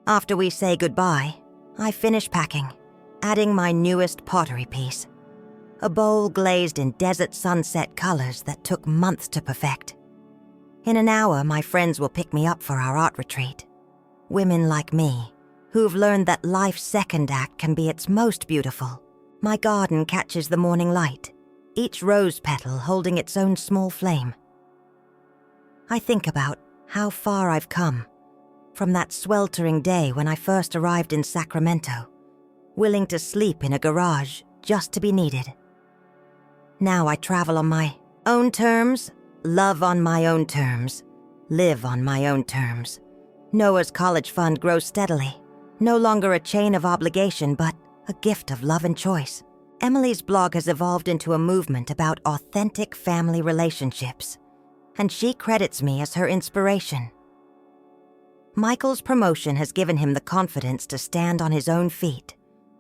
After we say goodbye, I finish packing, adding my newest pottery piece, a bowl glazed in desert sunset colors that took months to perfect. In an hour, my friends will pick me up for our art retreat. Women like me, who've learned that life's second act can be its most beautiful. My garden catches the morning light, each rose petal holding its own small flame. I think about how far I've come, from that sweltering day when I first arrived in Sacramento, willing to sleep in a garage just to be needed. Now I travel on my own terms, love on my own terms, live on my own terms. Noah's college fund grows steadily, no longer a chain of obligation, but a gift of love and choice. Emily's blog has evolved into a movement about authentic family relationships, and she credits me as her inspiration. Michael's promotion has given him the confidence to stand on his own feet,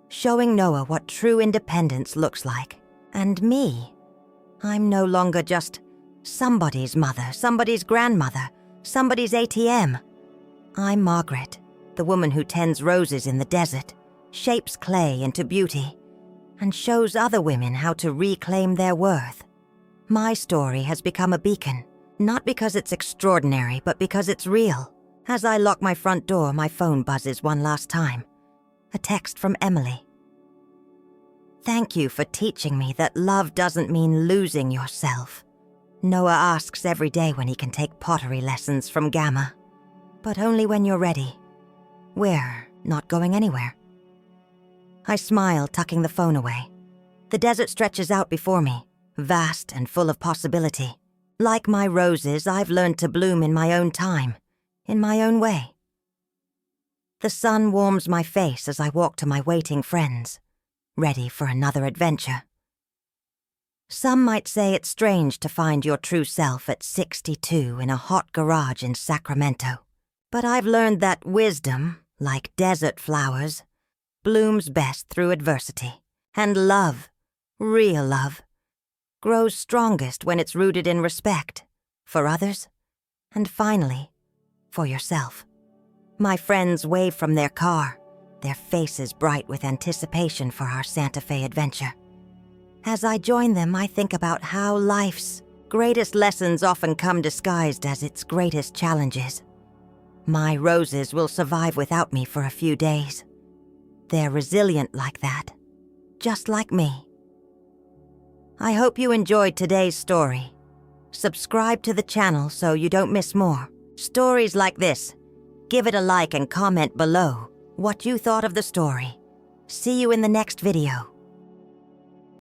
showing Noah what true independence looks like. And me, I'm no longer just somebody's mother, somebody's grandmother, somebody's ATM. I'm Margaret, the woman who tends roses in the desert, shapes clay into beauty, and shows other women how to reclaim their worth. My story has become a beacon, not because it's extraordinary, but because it's real. As I lock my front door, my phone buzzes one last time. A text from Emily. "Thank you for teaching me that love doesn't mean losing yourself. Noah asks every day when he can take pottery lessons from Gamma, but only when you're ready. We're not going anywhere." I smile, tucking the phone away. The desert stretches out before me, vast and full of possibility. Like my roses, I've learned to bloom in my own time, in my own way. The sun warms my face as I walk to my waiting friends, ready for another adventure. Some might say it's strange to find your true self at 62 in a hot garage in Sacramento. But I've learned that wisdom, like desert flowers, blooms best through adversity. And love, real love, grows strongest when it's rooted in respect for others, and finally, for yourself. My friends wave from their car, their faces bright with anticipation for our Santa Fe adventure. As I join them, I think about how life's greatest lessons often come disguised as its greatest challenges. My roses will survive without me for a few days. They're resilient like that, just like me. I hope you enjoyed today's story. Subscribe to the channel so you don't miss more stories like this. Give it a like and comment below what you thought of the story. See you in the next video.